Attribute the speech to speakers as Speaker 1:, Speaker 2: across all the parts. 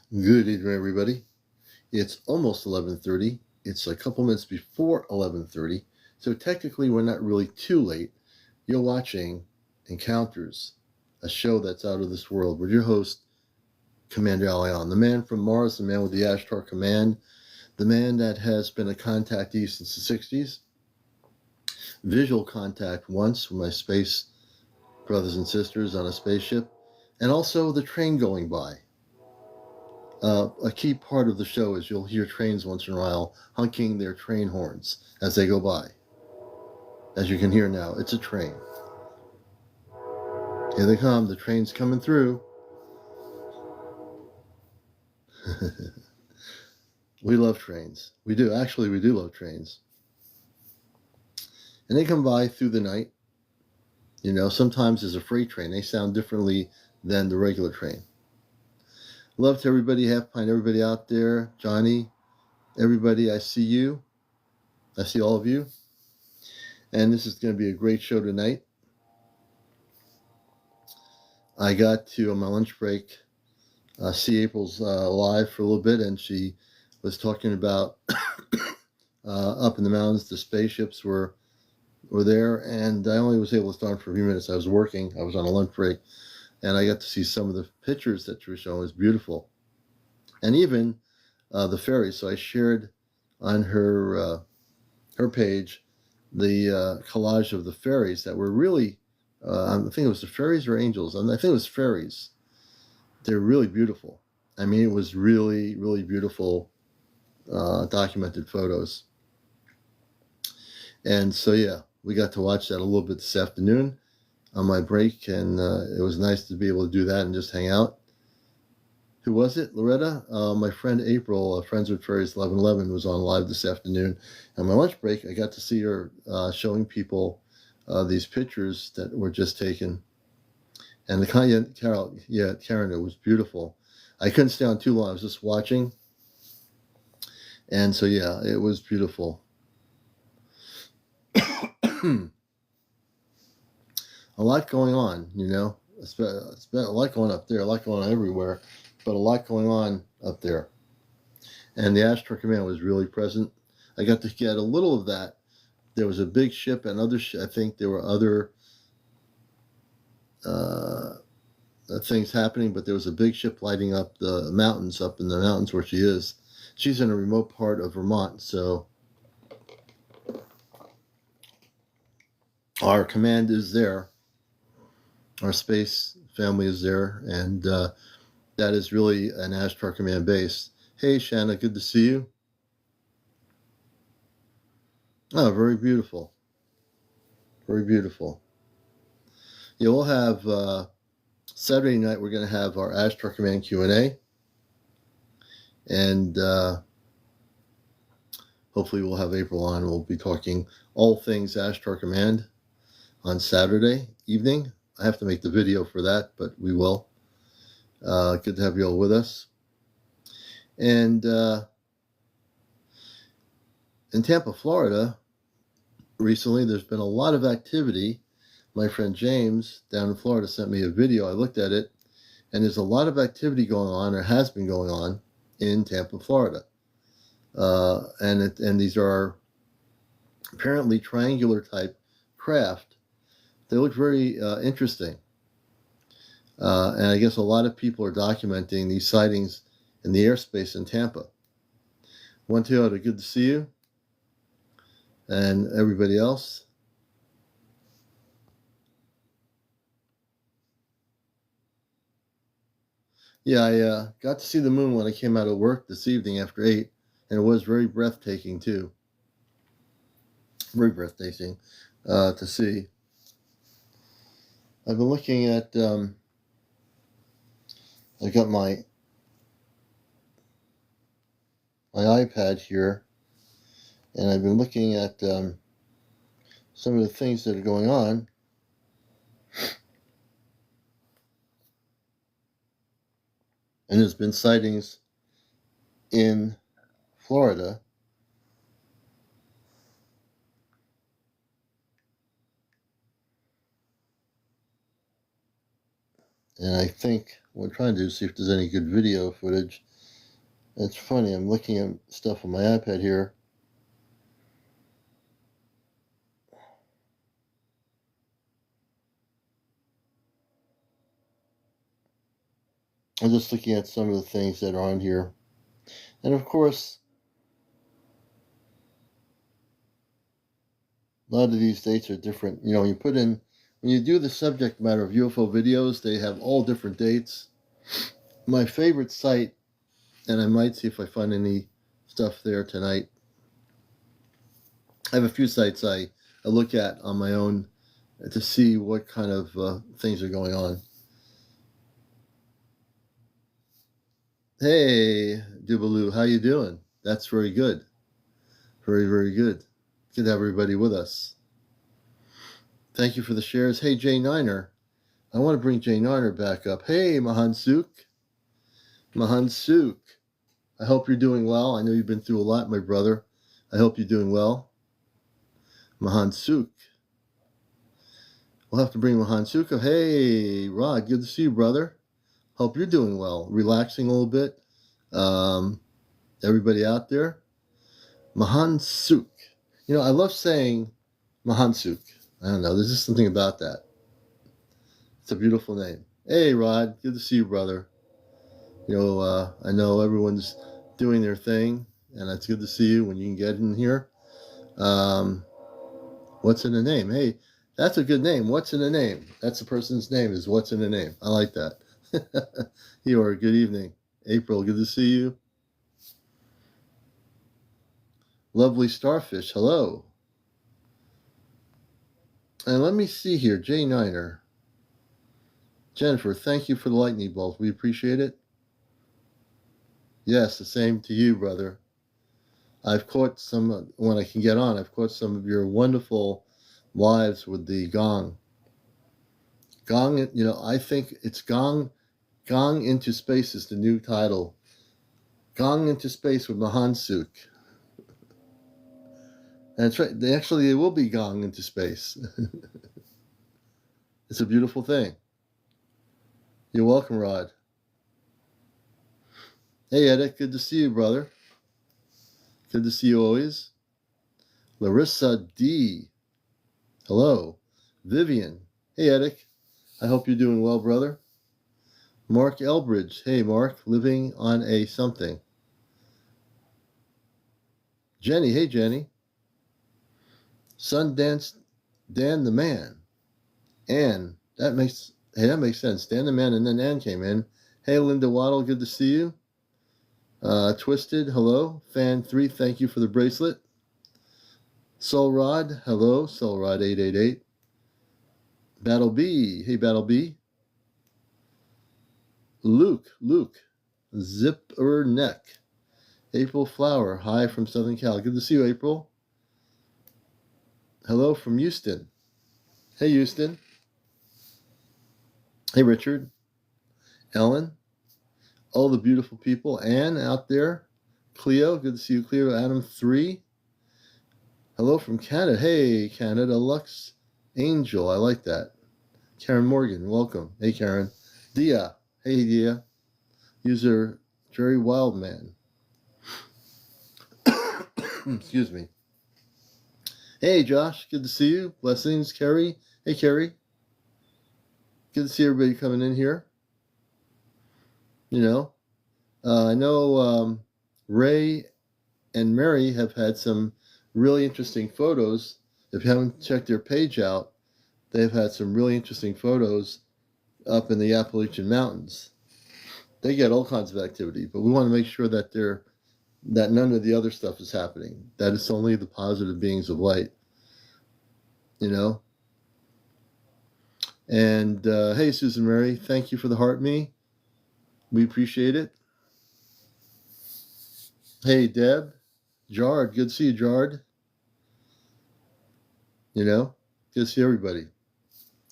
Speaker 1: Good evening, everybody. It's almost 11:30. It's a couple minutes before 11:30, so technically we're not really too late. You're watching Encounters, a show that's out of this world with your host, CmdrAleon, the man from Mars, the man with the Ashtar Command, the man that has been a contactee since the 60s, visual contact once with my space brothers and sisters on a spaceship, and also the train going by. A key part of the show is you'll hear trains once in a while honking their train horns as they go by. As you can hear now, it's a train. Here they come, the train's coming through. We love trains. We do love trains. And they come by through the night. You know, sometimes there's a freight train. They sound differently than the regular train. Love to everybody, Half Pint, everybody out there. Johnny, everybody, I see you. I see all of you. And this is going to be a great show tonight. I got to, on my lunch break, see April's live for a little bit, and she was talking about up in the mountains, the spaceships were there, and I only was able to start for a few minutes. I was working. I was on a lunch break, and I got to see some of the pictures that she was showing. It was beautiful. And even the ferries. So I shared on her page the collage of the ferries that were really, I think it was the fairies or angels. I think it was fairies. They're really beautiful. I mean, it was really, really beautiful documented photos. And so, yeah, we got to watch that a little bit this afternoon on my break, and it was nice to be able to do that and just hang out. Who was it? Loretta? My friend April, Friends with Fairies 1111, was on live this afternoon. On my lunch break, I got to see her showing people these pictures that were just taken. And the Karen, it was beautiful. I couldn't stay on too long. I was just watching. And so, yeah, it was beautiful. A lot going on, you know. It's been a lot going up there, a lot going on everywhere, but a lot going on up there. And the Ashtar Command was really present. I got to get a little of that. There was a big ship and other I think there were other things happening, but there was a big ship lighting up the mountains, up in the mountains where she is. She's in a remote part of Vermont, so our command is there. Our space family is there, and that is really an Ashtar Command base. Hey, Shanna, good to see you. Oh, very beautiful. Very beautiful. Yeah, we'll have Saturday night. We're going to have our Ashtar Command Q&A, and hopefully we'll have April on. We'll be talking all things Ashtar Command on Saturday evening. I have to make the video for that, but we will. Good to have you all with us. And in Tampa, Florida, recently there's been a lot of activity. My friend James down in Florida sent me a video. I looked at it, and there's a lot of activity going on, or has been going on, in Tampa, Florida. And these are apparently triangular type craft. They look very interesting. And I guess a lot of people are documenting these sightings in the airspace in Tampa. One Toyota, good to see you. And everybody else. Yeah, I got to see the moon when I came out of work this evening after 8, and it was very breathtaking too. Very breathtaking to see. I've been looking at, I got my iPad here, and I've been looking at some of the things that are going on. And there's been sightings in Florida. And I think what we're trying to do is see if there's any good video footage. It's funny, I'm looking at stuff on my iPad here. I'm just looking at some of the things that are on here. And of course, a lot of these dates are different. You know, you put in, when you do the subject matter of UFO videos, they have all different dates. My favorite site, and I might see if I find any stuff there tonight. I have a few sites I look at on my own to see what kind of things are going on. Hey, Dubaloo, how you doing? That's very good. Very, very good. Good to have everybody with us. Thank you for the shares. Hey, Jay Niner. I want to bring Jay Niner back up. Hey, Mahansuk. Mahansuk. I hope you're doing well. I know you've been through a lot, my brother. I hope you're doing well. Mahansuk. We'll have to bring Mahansuk up. Hey, Rod, good to see you, brother. Hope you're doing well. Relaxing a little bit. Everybody out there. Mahansuk. You know, I love saying Mahansuk. I don't know. There's just something about that. It's a beautiful name. Hey, Rod. Good to see you, brother. You know, I know everyone's doing their thing, and it's good to see you when you can get in here. What's in the name? Hey, that's a good name. What's in the name? That's the person's name, is what's in the name. I like that. You are. Good evening. April, good to see you. Lovely Starfish, hello. And let me see here, Jay Niner. Jennifer, thank you for the lightning bolt. We appreciate it. Yes, the same to you, brother. I've caught some, when I can get on, I've caught some of your wonderful lives with the gong. Gong, you know, I think it's Gong into Space is the new title. Gong into Space with Mahansuk. That's right. They will be gong into space. It's a beautiful thing. You're welcome, Rod. Hey, Edit. Good to see you, brother. Good to see you always. Larissa D. Hello. Vivian. Hey, Edit. I hope you're doing well, brother. Mark Elbridge. Hey, Mark. Living on a something. Jenny. Hey, Jenny. Sundance Dan the Man. Ann. That makes sense. Dan the Man, and then Ann came in. Hey, Linda Waddle. Good to see you. Twisted, hello. Fan 3, thank you for the bracelet. Soul Rod, hello. Soul Rod 888. Battle B, hey Battle B. Luke, Zipper Neck. April Flower, hi from Southern Cal. Good to see you, April. Hello from Houston. Hey, Houston. Hey, Richard. Ellen. All the beautiful people. Anne out there. Cleo, good to see you, Cleo. Adam 3. Hello from Canada. Hey, Canada. Lux Angel. I like that. Karen Morgan, welcome. Hey, Karen. Dia. Hey, Dia. User Jerry Wildman. Excuse me. Hey, Josh. Good to see you. Blessings, Carrie. Hey, Carrie. Good to see everybody coming in here. You know, I know Ray and Mary have had some really interesting photos. If you haven't checked their page out, they've had some really interesting photos up in the Appalachian Mountains. They get all kinds of activity, but we want to make sure that none of the other stuff is happening. That it's only the positive beings of light. You know? And hey, Susan Mary, thank you for the heart me. We appreciate it. Hey, Deb. Jard, good to see you, Jard. You know, good to see everybody.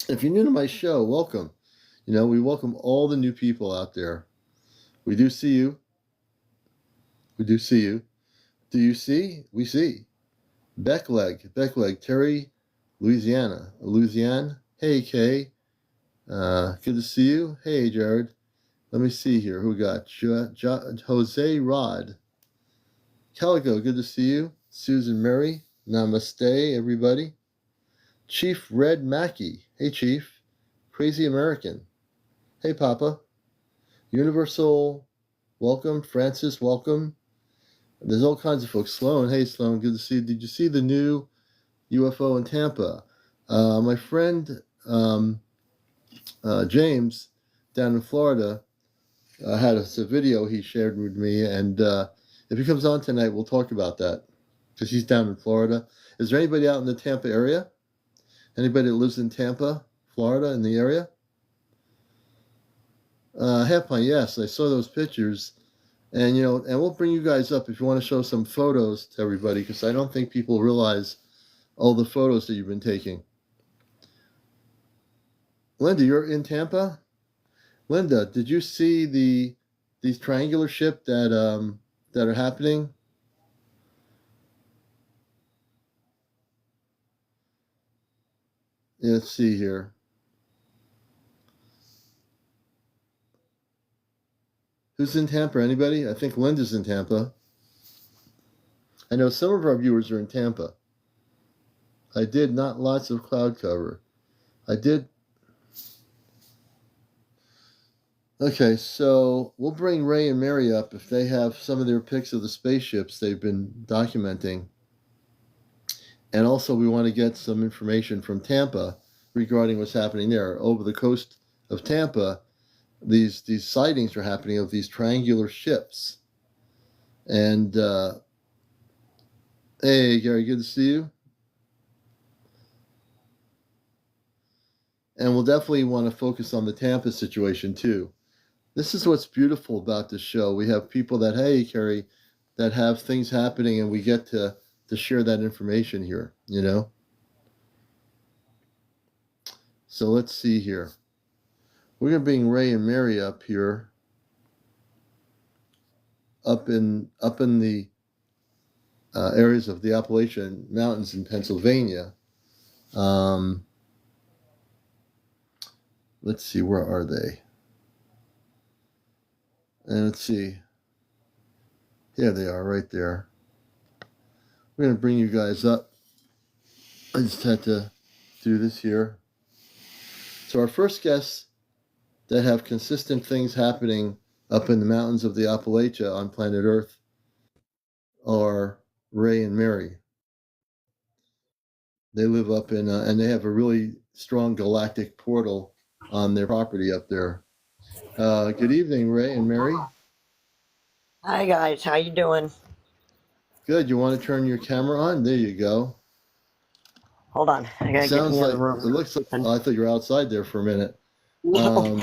Speaker 1: If you're new to my show, welcome. You know, we welcome all the new people out there. We do see you. We do see you. Do you see? We see. Beckleg, Terry, Louisiana. Hey, Kay. Good to see you. Hey, Jared. Let me see here. Who got? Jose Rod. Calico, good to see you. Susan Murray. Namaste, everybody. Chief Red Mackey. Hey, Chief. Crazy American. Hey, Papa. Universal, welcome. Francis, welcome. There's all kinds of folks. Sloan, hey, Sloan, good to see you. Did you see the new UFO in Tampa? My friend James down in Florida had a video he shared with me, and if he comes on tonight, we'll talk about that because he's down in Florida. Is there anybody out in the Tampa area? Anybody that lives in Tampa, Florida, in the area? Half Pint, yes, I saw those pictures, and and we'll bring you guys up if you want to show some photos to everybody, because I don't think people realize all the photos that you've been taking. Linda, you're in Tampa. Linda, did you see these triangular ship that are happening? Yeah, let's see here. Who's in Tampa? Anybody? I think Linda's in Tampa. I know some of our viewers are in Tampa. I did not lots of cloud cover. I did. Okay, so we'll bring Ray and Mary up if they have some of their pics of the spaceships they've been documenting. And also we want to get some information from Tampa regarding what's happening there. Over the coast of Tampa, these sightings are happening of these triangular ships. And hey, Gary, good to see you. And we'll definitely want to focus on the Tampa situation too. This is what's beautiful about this show. We have people that, hey, Carrie, that have things happening, and we get to share that information here, So let's see here. We're going to bring Ray and Mary up here, up in the areas of the Appalachian Mountains in Pennsylvania. Let's see, where are they? And let's see. Here they are, right there. We're going to bring you guys up. I just had to do this here. So our first guests that have consistent things happening up in the mountains of the Appalachia on planet Earth are Ray and Mary. They live up in, and they have a really strong galactic portal on their property up there. Good evening, Ray and Mary.
Speaker 2: Hi guys, how you doing?
Speaker 1: Good. You want to turn your camera on? There you go.
Speaker 2: Hold on, I gotta get in
Speaker 1: Sounds
Speaker 2: the
Speaker 1: like
Speaker 2: other room.
Speaker 1: it looks like. Oh, I thought you were outside there for a minute.
Speaker 2: No.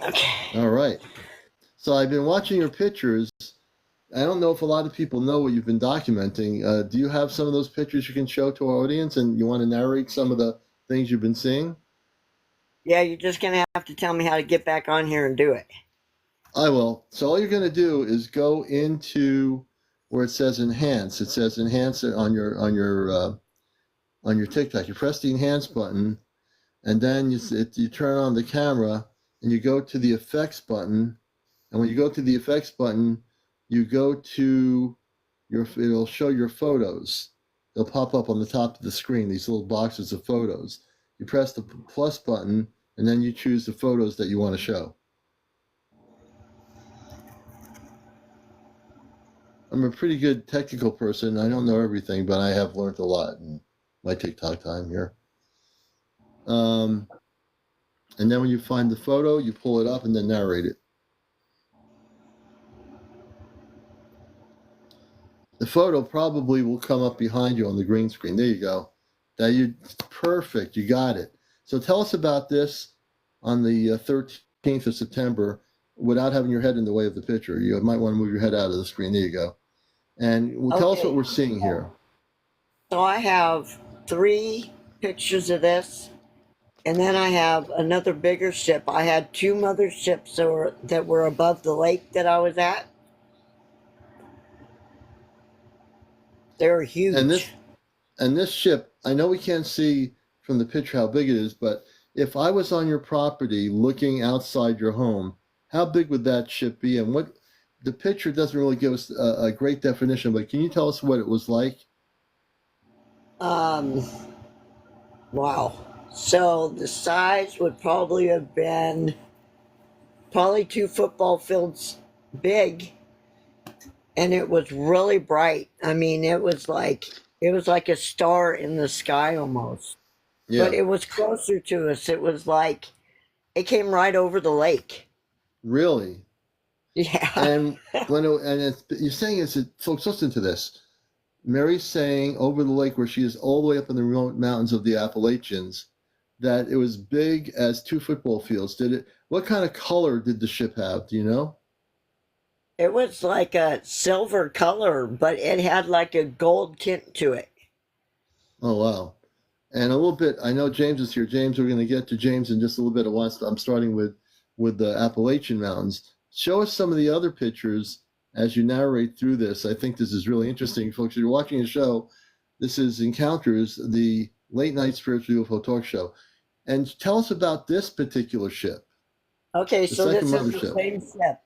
Speaker 2: Okay.
Speaker 1: All right. So I've been watching your pictures. I don't know if a lot of people know what you've been documenting. Do you have some of those pictures you can show to our audience, and you want to narrate some of the things you've been seeing?
Speaker 2: Yeah, you're just gonna have to tell me how to get back on here and do it.
Speaker 1: I will. So all you're going to do is go into where it says enhance. It says enhance it on your TikTok. You press the enhance button, and then you turn on the camera, and you go to the effects button. And when you go to the effects button, you go to it'll show your photos. They'll pop up on the top of the screen, these little boxes of photos. You press the plus button, and then you choose the photos that you want to show. I'm a pretty good technical person. I don't know everything, but I have learned a lot in my TikTok time here. And then when you find the photo, you pull it up and then narrate it. The photo probably will come up behind you on the green screen. There you go. Perfect. You got it. So tell us about this on the 13th of September without having your head in the way of the picture. You might want to move your head out of the screen. There you go. And tell us what we're seeing here.
Speaker 2: So I have 3 pictures of this, and then I have another bigger ship. I had 2 mother ships that were above the lake that I was at. They were huge.
Speaker 1: And this ship, I know we can't see from the picture how big it is, but if I was on your property looking outside your home, how big would that ship be? And what the picture doesn't really give us a great definition, but can you tell us what it was like?
Speaker 2: Um, wow. So the size would probably have been probably 2 football fields big, and it was really bright. I mean, it was like a star in the sky almost. But
Speaker 1: Yeah,
Speaker 2: it was closer to us. It was like it came right over the lake.
Speaker 1: really.
Speaker 2: Yeah.
Speaker 1: And you're saying is it, folks, listen to this. Mary's saying over the lake where she is all the way up in the remote mountains of the Appalachians that it was big as 2 football fields. Did it? What kind of color did the ship have? Do you know?
Speaker 2: It was like a silver color, but it had like a gold tint to it.
Speaker 1: Oh wow! And a little bit. I know James is here. James, we're going to get to James in just a little bit. I'm starting with the Appalachian Mountains. Show us some of the other pictures as you narrate through this. I think this is really interesting, folks. If you're watching a show, this is Encounters, the late night spiritual UFO talk show. And tell us about this particular ship,
Speaker 2: Okay,
Speaker 1: the
Speaker 2: so
Speaker 1: second
Speaker 2: this is the
Speaker 1: mothership.
Speaker 2: same ship.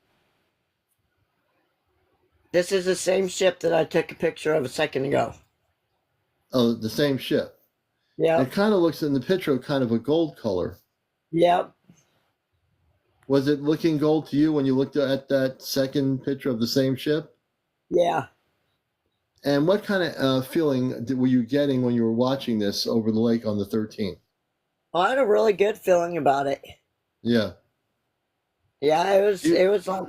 Speaker 2: This is the same ship that I took a picture of a second ago.
Speaker 1: Oh, the same ship. It
Speaker 2: Yep.
Speaker 1: kind of looks in the picture kind of a gold color.
Speaker 2: Yep.
Speaker 1: Was it looking gold to you when you looked at that second picture of the same ship?
Speaker 2: Yeah.
Speaker 1: And what kind of feeling were you getting when you were watching this over the lake on the 13th?
Speaker 2: I had a really good feeling about it.
Speaker 1: Yeah.
Speaker 2: Yeah,
Speaker 1: You,
Speaker 2: it was like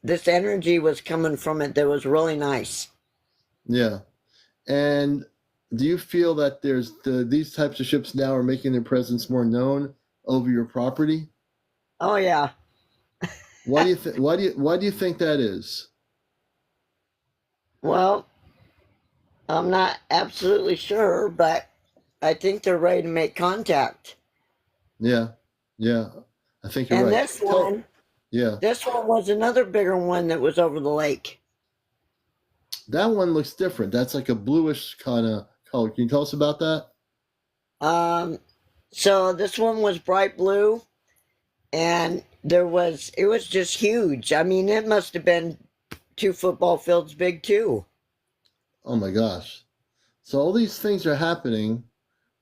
Speaker 2: this energy was coming from it that was really nice.
Speaker 1: yeah. And do you feel that these types of ships now are making their presence more known over your property?
Speaker 2: Oh yeah.
Speaker 1: Why do you think? Why do you think that is?
Speaker 2: Well, I'm not absolutely sure, but I think they're ready to make contact.
Speaker 1: Yeah, yeah. I think you're
Speaker 2: And
Speaker 1: right. Yeah,
Speaker 2: this one was another bigger one that was over the lake.
Speaker 1: that one looks different. That's like a bluish kind of color. Can you tell us about that?
Speaker 2: Um, so this one was bright blue, and it was just huge. I mean, it must have been 2 football fields big too.
Speaker 1: Oh my gosh! So all these things are happening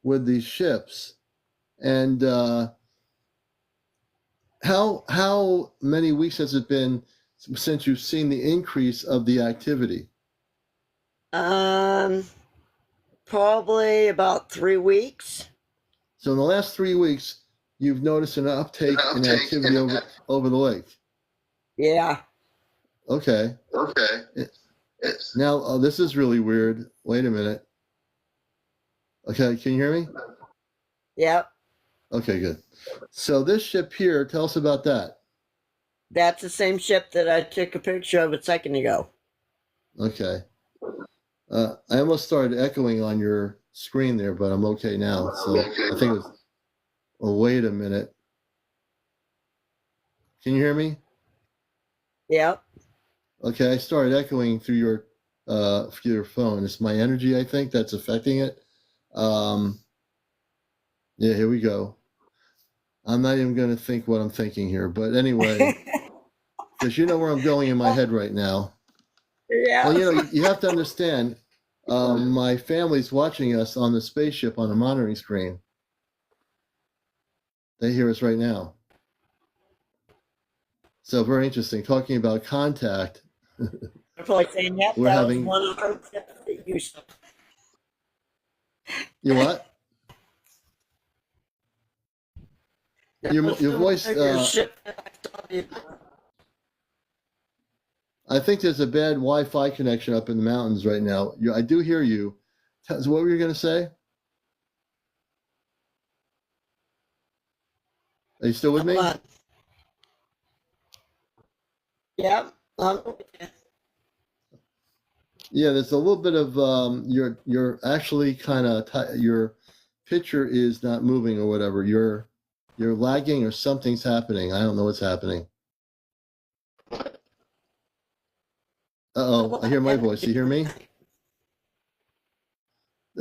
Speaker 1: with these ships, and how many weeks has it been since you've seen the increase of the activity?
Speaker 2: Um, Probably about 3 weeks.
Speaker 1: So in the last 3 weeks, you've noticed an uptake in activity over the lake.
Speaker 2: Yeah.
Speaker 1: Okay.
Speaker 3: Okay.
Speaker 1: Now this is really weird. Wait a minute. Okay, can you hear me?
Speaker 2: Yep.
Speaker 1: Okay, good. So this ship here, tell us about that.
Speaker 2: That's the same ship that I took a picture of a second ago.
Speaker 1: Okay. I almost started echoing on your screen there, but I'm okay now. So I think it was. Oh, wait a minute. Can you hear me?
Speaker 2: Yep.
Speaker 1: Okay, I started echoing through your phone. It's my energy, I think, that's affecting it. Yeah, here we go. I'm not even going to think what I'm thinking here, but anyway, because you know where I'm going in my head right now. Well,
Speaker 2: Yeah.
Speaker 1: you know, you have to understand. My family's watching us on the spaceship on a monitoring screen. They hear us right now. So very interesting. Talking about contact,
Speaker 2: They're probably saying, yep,
Speaker 1: we're
Speaker 2: that was
Speaker 1: having.
Speaker 2: one of our ships that you
Speaker 1: You what?
Speaker 2: that
Speaker 1: Your
Speaker 2: was
Speaker 1: your
Speaker 2: the
Speaker 1: voice.
Speaker 2: bigger ship that I saw you.
Speaker 1: I think there's a bad Wi-Fi connection up in the mountains right now. I do hear you. So what were you going to say? Are you still with
Speaker 2: Hold
Speaker 1: me?
Speaker 2: on. Yep.
Speaker 1: Yeah, there's a little bit of you're actually kind of your picture is not moving or whatever. You're lagging or something's happening. I don't know what's happening. Uh-oh, I hear my voice. You hear me?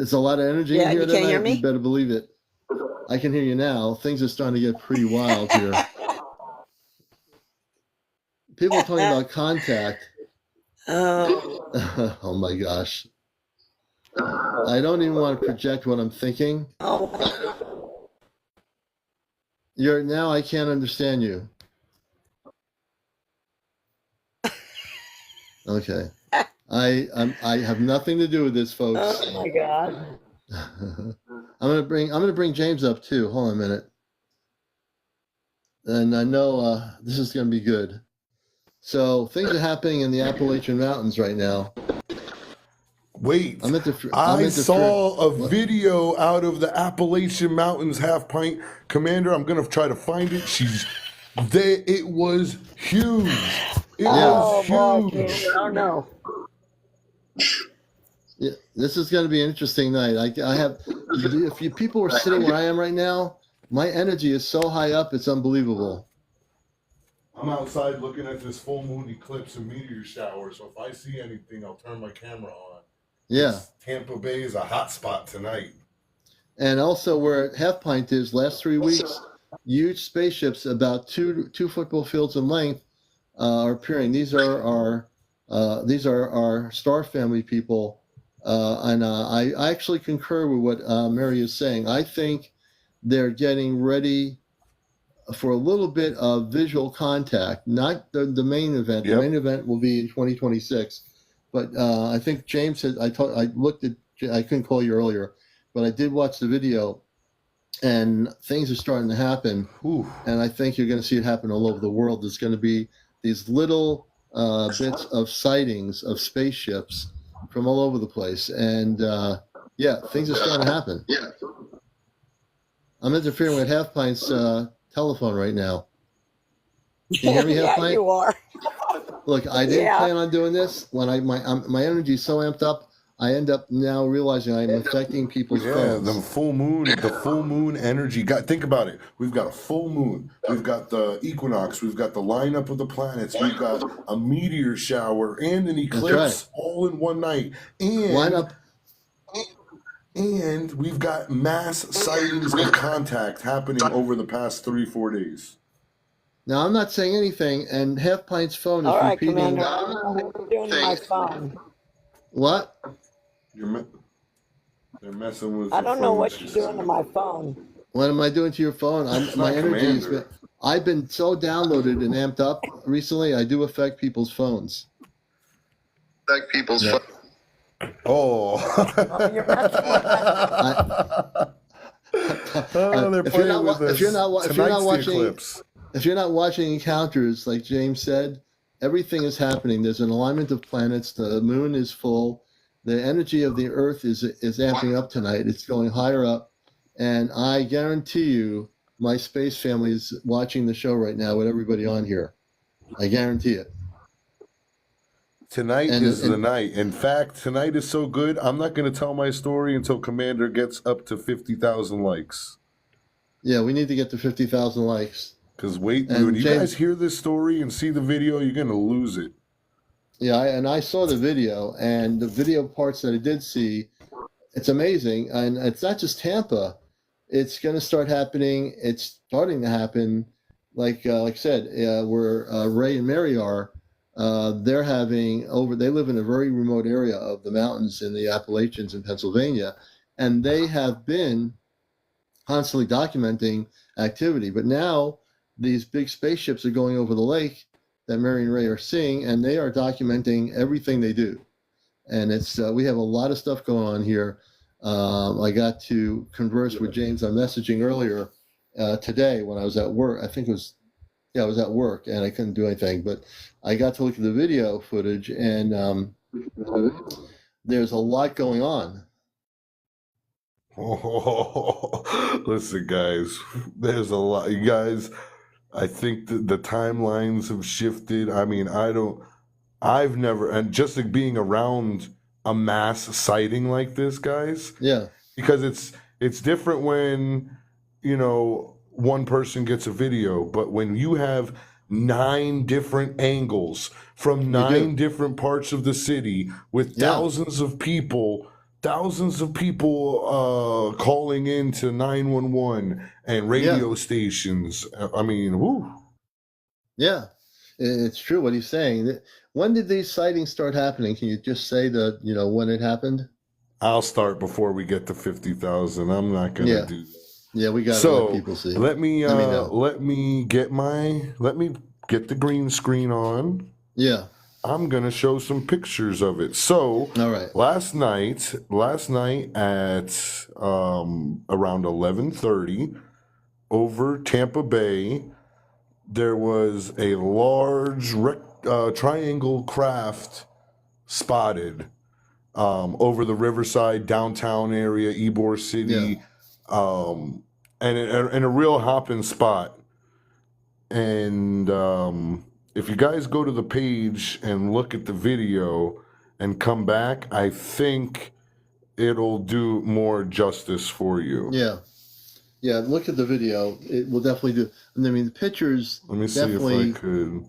Speaker 1: There's a lot of energy in
Speaker 2: Yeah,
Speaker 1: here
Speaker 2: you can't hear
Speaker 1: tonight. You
Speaker 2: me?
Speaker 1: better believe it. I can hear you now. Things are starting to get pretty wild here. People are talking about contact.
Speaker 2: Oh,
Speaker 1: Oh my gosh. I don't even want to project what I'm thinking.
Speaker 2: oh,
Speaker 1: Now I can't understand you. Okay. I have nothing to do with this, folks.
Speaker 2: oh my God.
Speaker 1: I'm gonna bring James up too. Hold on a minute. And I know this is gonna be good. So things are happening in the Appalachian Mountains right now.
Speaker 3: Wait,
Speaker 1: I'm
Speaker 3: I saw a
Speaker 1: what?
Speaker 3: video out of the Appalachian Mountains half pint. Commander, I'm gonna try to find it. It was huge. It
Speaker 2: Oh
Speaker 3: was
Speaker 2: boy,
Speaker 3: huge.
Speaker 2: Commander. Oh no.
Speaker 1: Yeah, this is going to be an interesting night. I have, if you people were sitting where I am right now, my energy is so high up, it's unbelievable.
Speaker 3: I'm outside looking at this full moon eclipse and meteor shower, so if I see anything, I'll turn my camera on.
Speaker 1: Yeah.
Speaker 3: Tampa Bay is a hot spot tonight.
Speaker 1: And also where Half Pint is, last 3 weeks, huge spaceships about two football fields in length are appearing. These are our star family people. And I actually concur with what Mary is saying. I think they're getting ready for a little bit of visual contact, not the main event.
Speaker 3: Yep.
Speaker 1: The main event will be in 2026. But I think James said, I couldn't call you earlier, but I did watch the video, and things are starting to happen.
Speaker 3: Ooh.
Speaker 1: And I think you're going to see it happen all over the world. There's going to be these little bits of sightings of spaceships from all over the place. And yeah, things are starting to happen.
Speaker 3: Yeah.
Speaker 1: I'm interfering with Half Pint's telephone right now. Can you hear me, Half
Speaker 2: Yeah,
Speaker 1: Pint?
Speaker 2: you are.
Speaker 1: Look, I didn't
Speaker 2: Yeah.
Speaker 1: plan on doing this. When my energy is so amped up, I end up now realizing I'm affecting people's phones.
Speaker 3: The full moon energy. Think about it. We've got a full moon. We've got the equinox. We've got the lineup of the planets. We've got a meteor shower and an eclipse all in one night. And we've got mass sightings and contact happening over the past 3-4 days.
Speaker 1: Now, I'm not saying anything, and Half Pint's phone is
Speaker 2: All right,
Speaker 1: repeating.
Speaker 2: Commander. I don't know what you're doing to my phone.
Speaker 1: What?
Speaker 3: They're messing with.
Speaker 2: I don't know what you're doing to my phone.
Speaker 1: What am I doing to your phone? My energy has been. I've been so downloaded and amped up recently. I do affect people's phones.
Speaker 3: Oh.
Speaker 2: You're messing with
Speaker 3: They're playing with us.
Speaker 1: If you're not watching Encounters, like James said, everything is happening. There's an alignment of planets. The moon is full. The energy of the Earth is amping up tonight. It's going higher up, and I guarantee you, my space family is watching the show right now with everybody on here. I guarantee it.
Speaker 3: Tonight is the night. In fact, tonight is so good, I'm not going to tell my story until Commander gets up to 50,000 likes.
Speaker 1: Yeah, we need to get to 50,000 likes.
Speaker 3: Because when you guys hear this story and see the video, you're going to lose it.
Speaker 1: Yeah, and I saw the video, and the video parts that I did see, it's amazing. And it's not just Tampa. It's going to start happening. It's starting to happen. Like I said, where Ray and Mary are, they live in a very remote area of the mountains in the Appalachians in Pennsylvania, and they have been constantly documenting activity. But now these big spaceships are going over the lake that Mary and Ray are seeing, and they are documenting everything they do. And it's we have a lot of stuff going on here. I got to converse with James on messaging earlier today when I was at work. I think it was, I was at work and I couldn't do anything, but I got to look at the video footage, and there's a lot going on.
Speaker 3: Oh, listen, guys, there's a lot. You guys, I think that the timelines have shifted. I mean, I've never, and just like being around a mass sighting like this, guys.
Speaker 1: Yeah.
Speaker 3: Because it's different when, one person gets a video, but when you have 9 different angles from 9 different parts of the city with thousands of people thousands of people calling into 911 and radio stations. I mean, whoo.
Speaker 1: Yeah, it's true what he's saying. When did these sightings start happening? Can you just say when it happened?
Speaker 3: I'll start before we get to 50,000. I'm not going to do that.
Speaker 1: Yeah, we got to let people see.
Speaker 3: Let me get the green screen on.
Speaker 1: Yeah.
Speaker 3: I'm going to show some pictures of it. So,
Speaker 1: all right.
Speaker 3: Last night at around 11:30 over Tampa Bay, there was a large triangle craft spotted over the Riverside downtown area, Ybor City, and in a real hopping spot. And if you guys go to the page and look at the video and come back, I think it'll do more justice for you.
Speaker 1: Yeah, look at the video. It will definitely do. And I mean, the pictures.
Speaker 3: Let me see
Speaker 1: definitely,
Speaker 3: if I could.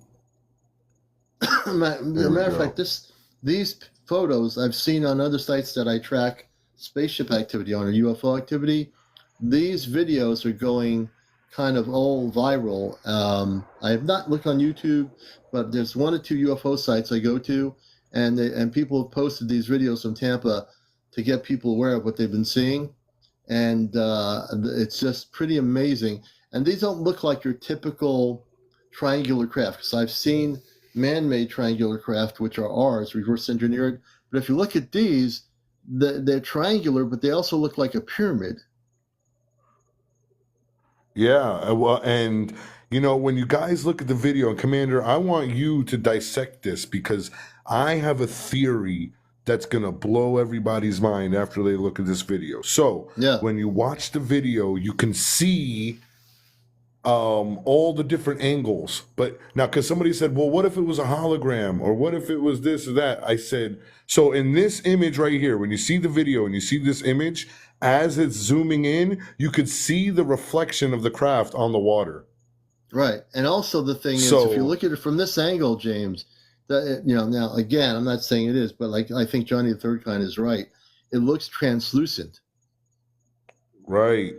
Speaker 1: matter of fact, these photos I've seen on other sites that I track spaceship activity on or UFO activity. These videos are going kind of all viral. I have not looked on YouTube, but there's 1 or 2 UFO sites I go to, and people have posted these videos from Tampa to get people aware of what they've been seeing, and it's just pretty amazing. And these don't look like your typical triangular craft, because I've seen man-made triangular craft, which are ours, reverse engineered. But if you look at these, they're triangular, but they also look like a pyramid.
Speaker 3: Yeah, well, and when you guys look at the video, and Commander, I want you to dissect this because I have a theory that's going to blow everybody's mind after they look at this video. So, when you watch the video, you can see all the different angles. But now, because somebody said, well, what if it was a hologram? Or what if it was this or that? I said, so in this image right here, when you see the video and you see this image, as it's zooming in, you could see the reflection of the craft on the water.
Speaker 1: Right. And also the thing is, if you look at it from this angle, James, that now again, I'm not saying it is, but I think Johnny the Third Kind is right. It looks translucent.
Speaker 3: Right.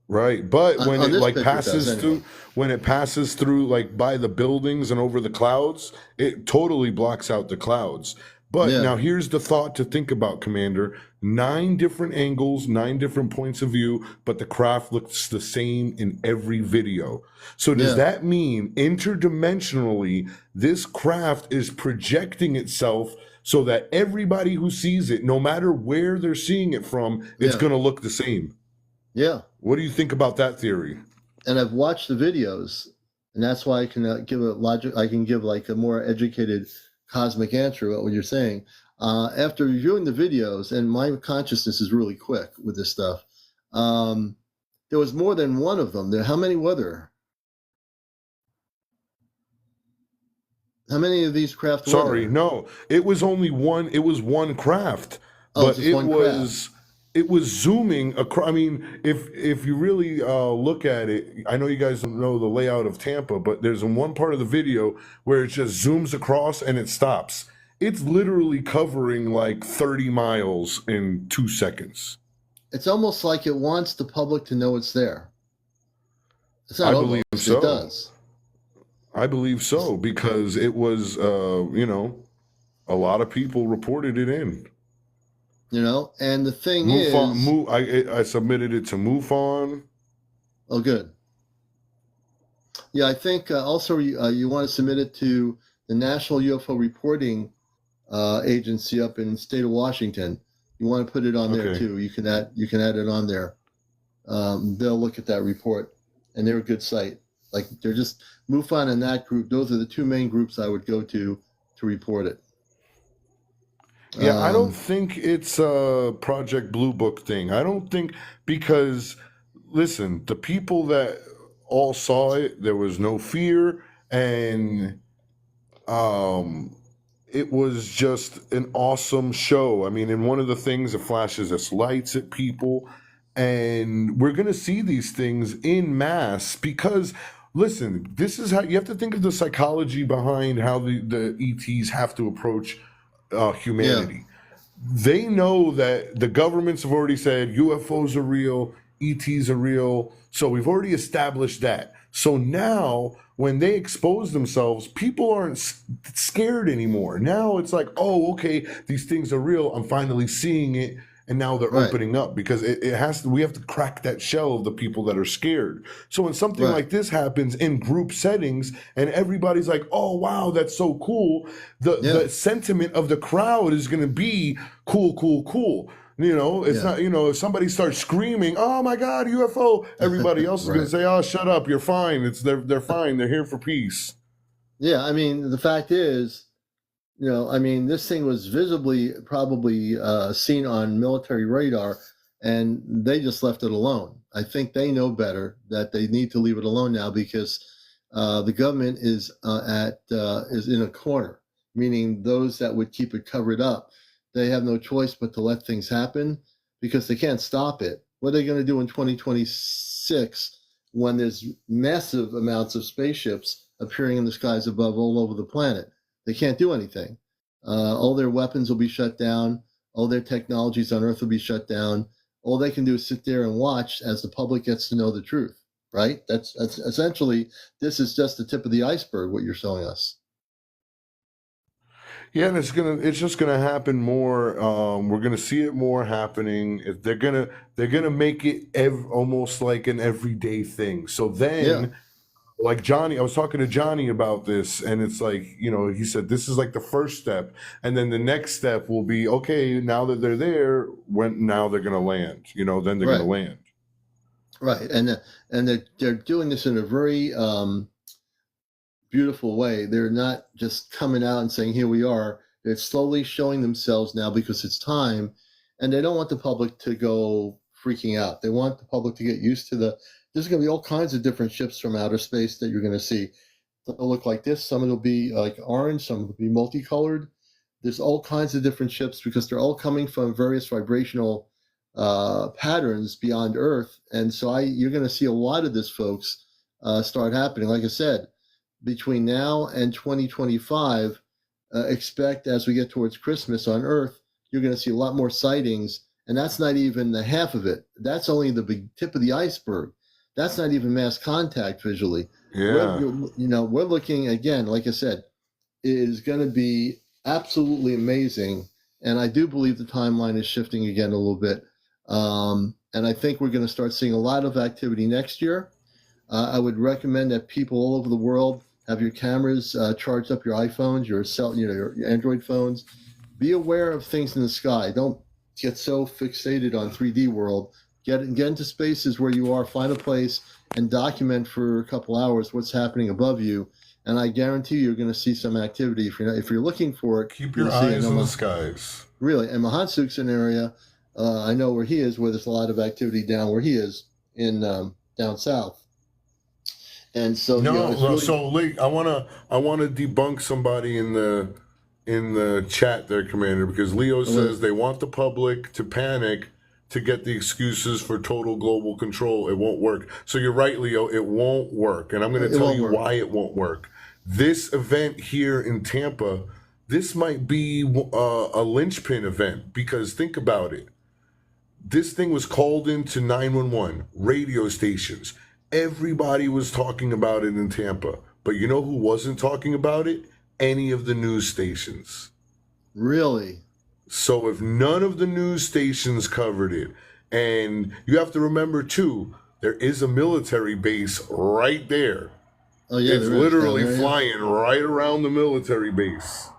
Speaker 3: But when it passes through like by the buildings and over the clouds, it totally blocks out the clouds. But now here's the thought to think about, Commander. 9 different angles, 9 different points of view, but the craft looks the same in every video. So does that mean interdimensionally, this craft is projecting itself so that everybody who sees it, no matter where they're seeing it from, it's going to look the same?
Speaker 1: Yeah.
Speaker 3: What do you think about that theory?
Speaker 1: And I've watched the videos, and that's why I can give like a more educated cosmic answer about what you're saying. After reviewing the videos, and my consciousness is really quick with this stuff, there was more than one of them. How many were there? How many of these craft were there?
Speaker 3: No. It was only one. It was one craft. But it was zooming across. I mean, if you really look at it, I know you guys don't know the layout of Tampa, but there's one part of the video where it just zooms across and it stops. It's literally covering like 30 miles in 2 seconds.
Speaker 1: It's almost like it wants the public to know it's there. It's not
Speaker 3: I believe so.
Speaker 1: It does.
Speaker 3: I believe so, because it was, a lot of people reported it in.
Speaker 1: And the thing
Speaker 3: I submitted it to MUFON.
Speaker 1: Oh, good. Yeah, I think also you want to submit it to the National UFO Reporting Agency up in the state of Washington. You want to put it on there too. You can add it on there. They'll look at that report, and they're a good site. Like they're just MUFON and that group. Those are the 2 main groups I would go to report it.
Speaker 3: Yeah, I don't think it's a Project Blue Book thing. I don't think, because, listen, the people that all saw it, there was no fear, and it was just an awesome show. I mean, and one of the things, it flashes its lights at people, and we're going to see these things in mass because, listen, this is how you have to think of the psychology behind how the ETs have to approach humanity. they know that the governments have already said UFOs are real, ETs are real. So we've already established that. So now when they expose themselves, people aren't scared anymore. Now it's like, oh, okay, these things are real. I'm finally seeing it. And now they're
Speaker 1: Right.
Speaker 3: opening up because it has to, we have to crack that shell of the people that are scared. So when something
Speaker 1: Right.
Speaker 3: like this happens in group settings and everybody's like, oh, wow, that's so cool. The sentiment of the crowd is going to be cool, cool, cool. You know, it's not, you know, if somebody starts screaming, oh my God, UFO, everybody else is going to say, oh, shut up. You're fine. They're fine. They're here for peace.
Speaker 1: Yeah. I mean, the fact is, you know, I mean, this thing was visibly probably seen on military radar, and they just left it alone. I think they know better that they need to leave it alone now because the government is in a corner, meaning those that would keep it covered up, they have no choice but to let things happen because they can't stop it. What are they going to do in 2026 when there's massive amounts of spaceships appearing in the skies above all over the planet? They can't do anything. All their weapons will be shut down. All their technologies on Earth will be shut down. All they can do is sit there and watch as the public gets to know the truth, right? That's essentially, this is just the tip of the iceberg, what you're showing us.
Speaker 3: Yeah, and it's just gonna happen more. We're gonna see it more happening. They're gonna make it almost like an everyday thing. So then, like Johnny, I was talking to Johnny about this, and it's like, you know, he said this is like the first step, and then the next step will be, okay, now that they're there, now they're gonna land. You know, then they're gonna land.
Speaker 1: Right, and they're doing this in a very beautiful way. They're not just coming out and saying, here we are. They're slowly showing themselves now because it's time, and they don't want the public to go freaking out. They want the public to get used to there's going to be all kinds of different ships from outer space that you're going to see. They'll look like this. Some of them will be like orange, some will be multicolored. There's all kinds of different ships because they're all coming from various vibrational patterns beyond Earth. And so you're going to see a lot of this, folks, start happening. Like I said, between now and 2025, expect as we get towards Christmas on Earth, you're going to see a lot more sightings. And that's not even the half of it. That's only the big tip of the iceberg. That's not even mass contact visually.
Speaker 3: Yeah.
Speaker 1: We're looking, again, like I said, it is going to be absolutely amazing. And I do believe the timeline is shifting again a little bit. And I think we're going to start seeing a lot of activity next year. I would recommend that people all over the world have your cameras charged up, your iPhones, your Android phones. Be aware of things in the sky. Don't get so fixated on 3D world. Get into spaces where you are. Find a place and document for a couple hours what's happening above you. And I guarantee you're going to see some activity. If you're looking for it,
Speaker 3: keep your eyes in the skies.
Speaker 1: Really, and Mahansuk's an area I know where he is, where there's a lot of activity down where he is in down south. And so
Speaker 3: so Lee, I wanna debunk somebody in the chat there, Commander, because Leo says they want the public to panic to get the excuses for total global control. It won't work. So you're right, Leo. It won't work, and I'm going to tell you why it won't work. This event here in Tampa, this might be a linchpin event because think about it. This thing was called into 911 radio stations. Everybody was talking about it in Tampa. But you know who wasn't talking about it? Any of the news stations.
Speaker 1: Really?
Speaker 3: So if none of the news stations covered it, and you have to remember too, there is a military base right there.
Speaker 1: Oh yeah,
Speaker 3: it's literally flying right around the military base.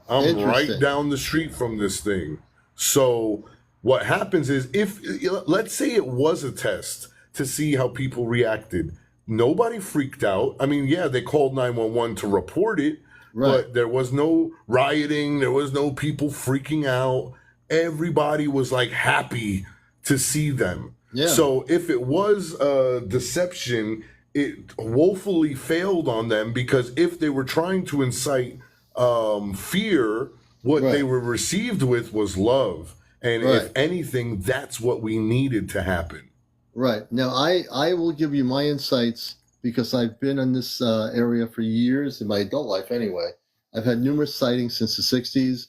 Speaker 3: I'm right down the street from this thing. So what happens is, if let's say it was a test to see how people reacted, nobody freaked out. I mean, yeah, they called 911 to report it, but there was no rioting. There was no people freaking out. Everybody was like happy to see them. Yeah. So if it was a deception, it woefully failed on them, because if they were trying to incite fear, what they were received with was love. And if anything, that's what we needed to happen.
Speaker 1: Right. Now, I will give you my insights, because I've been in this area for years, in my adult life anyway. I've had numerous sightings since the 60s.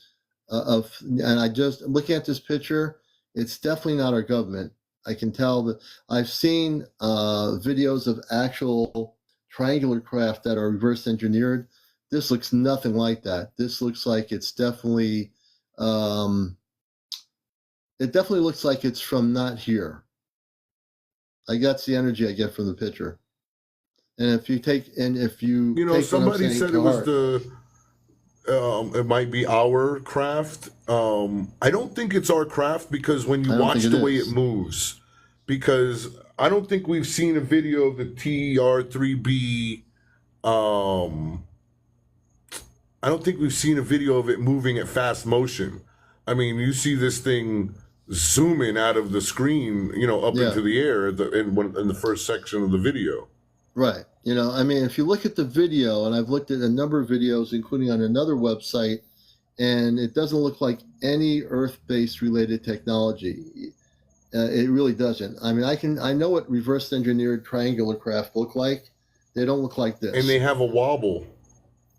Speaker 1: and I just looking at this picture, it's definitely not our government. I can tell that I've seen videos of actual triangular craft that are reverse engineered. This looks nothing like that. This looks like it's definitely, it definitely looks like it's from not here. That's the energy I get from the picture. And if you take
Speaker 3: somebody said it was it might be our craft. I don't think it's our craft because when you watch the way it moves, because I don't think we've seen a video of the TR3B. I don't think we've seen a video of it moving at fast motion. I mean, you see this thing zooming out of the screen, up into the air in the first section of the video.
Speaker 1: Right. I mean, if you look at the video, and I've looked at a number of videos, including on another website, and it doesn't look like any Earth-based related technology. It really doesn't. I mean, I know what reverse engineered triangular craft look like. They don't look like this.
Speaker 3: And they have a wobble.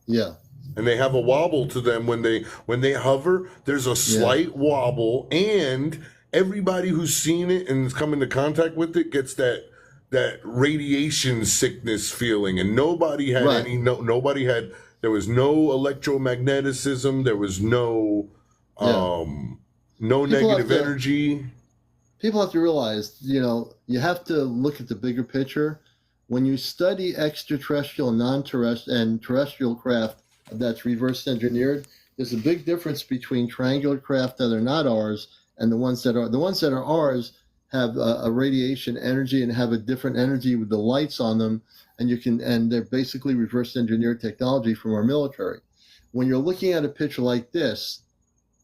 Speaker 1: Yeah.
Speaker 3: And they have a wobble to them when they hover. There's a slight wobble, and everybody who's seen it and has come into contact with it gets that radiation sickness feeling. And nobody had there was no electromagnetism. There was no negative energy.
Speaker 1: People have to realize, you have to look at the bigger picture. When you study extraterrestrial and non-terrestrial and terrestrial craft that's reverse engineered, there's a big difference between triangular craft that are not ours and the ones that are. The ones that are ours have a radiation energy and have a different energy with the lights on them, and they're basically reverse engineered technology from our military. When you're looking at a picture like this,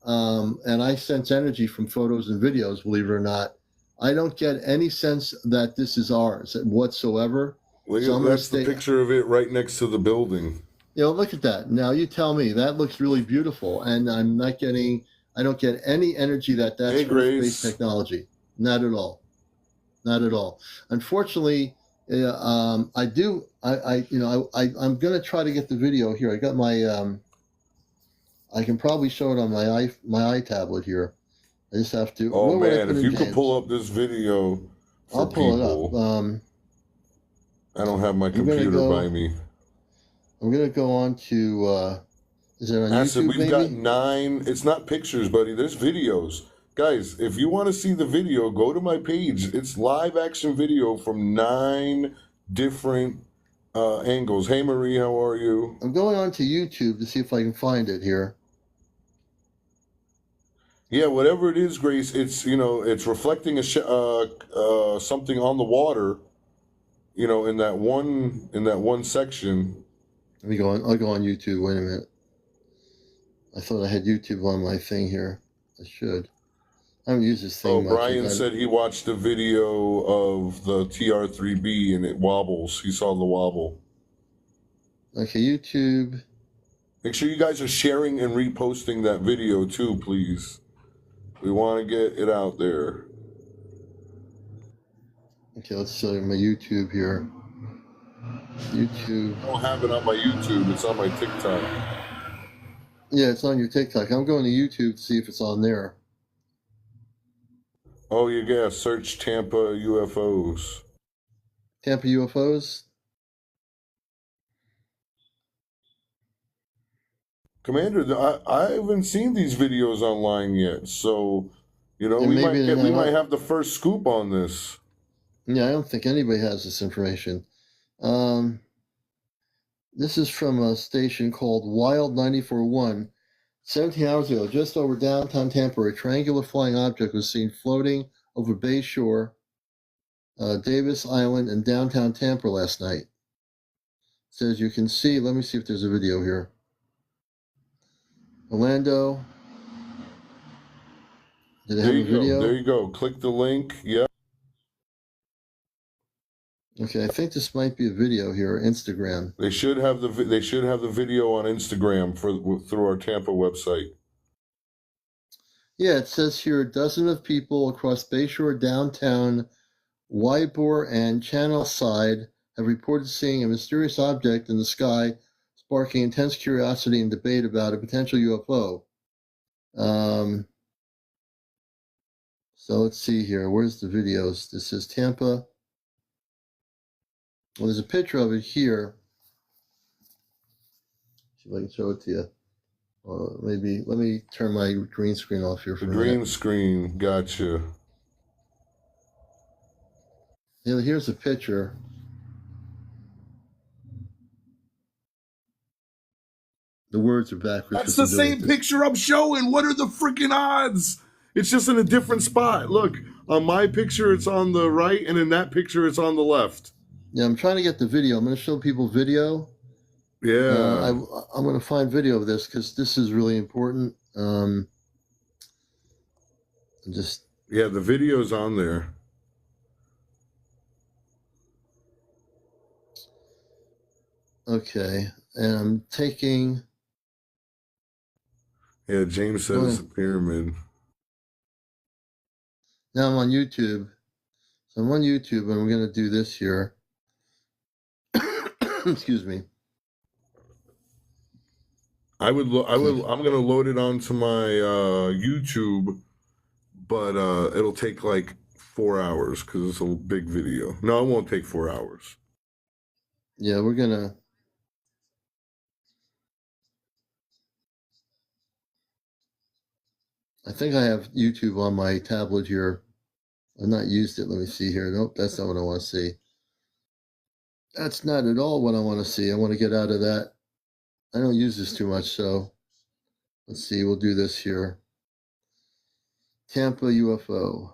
Speaker 1: and I sense energy from photos and videos, believe it or not, I don't get any sense that this is ours whatsoever.
Speaker 3: That's the picture of it right next to the building.
Speaker 1: Look at that. Now you tell me that looks really beautiful, and I don't get any energy that's Earth-based technology. Not at all. Not at all. Unfortunately, I'm going to try to get the video here. I got my, I can probably show it on my iTablet here. I just have to.
Speaker 3: Oh man, if you could pull up this video for
Speaker 1: I'll pull
Speaker 3: people.
Speaker 1: It up.
Speaker 3: I don't have my computer by me.
Speaker 1: I'm going to go on to, is it on YouTube,
Speaker 3: we've got 9, it's not pictures, buddy, there's videos. Guys, if you want to see the video, go to my page. It's live action video from 9 different angles. Hey Marie, how are you?
Speaker 1: I'm going on to YouTube to see if I can find it here.
Speaker 3: Yeah, whatever it is, Grace, it's it's reflecting something on the water, in that one section.
Speaker 1: Let me go on. I'll go on YouTube. Wait a minute. I thought I had YouTube on my thing here. I should. I don't use this thing much.
Speaker 3: Brian said he watched a video of the TR3B and it wobbles. He saw the wobble.
Speaker 1: Okay, YouTube.
Speaker 3: Make sure you guys are sharing and reposting that video too, please. We want to get it out there.
Speaker 1: Okay, let's show you my YouTube here. YouTube.
Speaker 3: I don't have it on my YouTube. It's on my TikTok.
Speaker 1: Yeah, it's on your TikTok. I'm going to YouTube to see if it's on there.
Speaker 3: Oh, yeah. Search Tampa UFOs.
Speaker 1: Tampa UFOs?
Speaker 3: Commander, I haven't seen these videos online yet, so we might have the first scoop on this.
Speaker 1: Yeah, I don't think anybody has this information. This is from a station called Wild 94.1. 17 hours ago, just over downtown Tampa, a triangular flying object was seen floating over Bay Shore, Davis Island, and downtown Tampa last night. So as you can see, let me see if there's a video here. Orlando. Did it have a video?
Speaker 3: There you go. Click the link. Yeah.
Speaker 1: Okay, I think this might be a video here. Instagram.
Speaker 3: They should have the video on Instagram through our Tampa website.
Speaker 1: Yeah, it says here a dozen of people across Bayshore, downtown, Ybor, and Channel Side have reported seeing a mysterious object in the sky, sparking intense curiosity and debate about a potential UFO. So let's see here. Where's the videos? This is Tampa. Well, there's a picture of it here. See if I can show it to you. Maybe let me turn my green screen off here for
Speaker 3: The
Speaker 1: a minute.
Speaker 3: green screen, gotcha.
Speaker 1: Here's a picture. The words are backwards.
Speaker 3: That's the same picture I'm showing. What are the freaking odds? It's just in a different spot. Look, on my picture, it's on the right, and in that picture, it's on the left.
Speaker 1: Yeah, I'm trying to get the video. I'm going to show people video.
Speaker 3: Yeah.
Speaker 1: I'm going to find video of this because this is really important.
Speaker 3: Yeah, the video's on there.
Speaker 1: Okay, and I'm taking.
Speaker 3: Yeah, James said it's a pyramid.
Speaker 1: Now I'm on YouTube. So I'm on YouTube, and I'm going to do this here. Excuse me.
Speaker 3: I'm gonna load it onto my YouTube, but it'll take like 4 hours because it's a big video. No, it won't take 4 hours.
Speaker 1: Yeah, we're gonna. I think I have YouTube on my tablet here. I've not used it. Let me see here. Nope, that's not what I want to see. That's not at all what I want to see. I want to get out of that. I don't use this too much, so let's see. We'll do this here. Tampa UFO.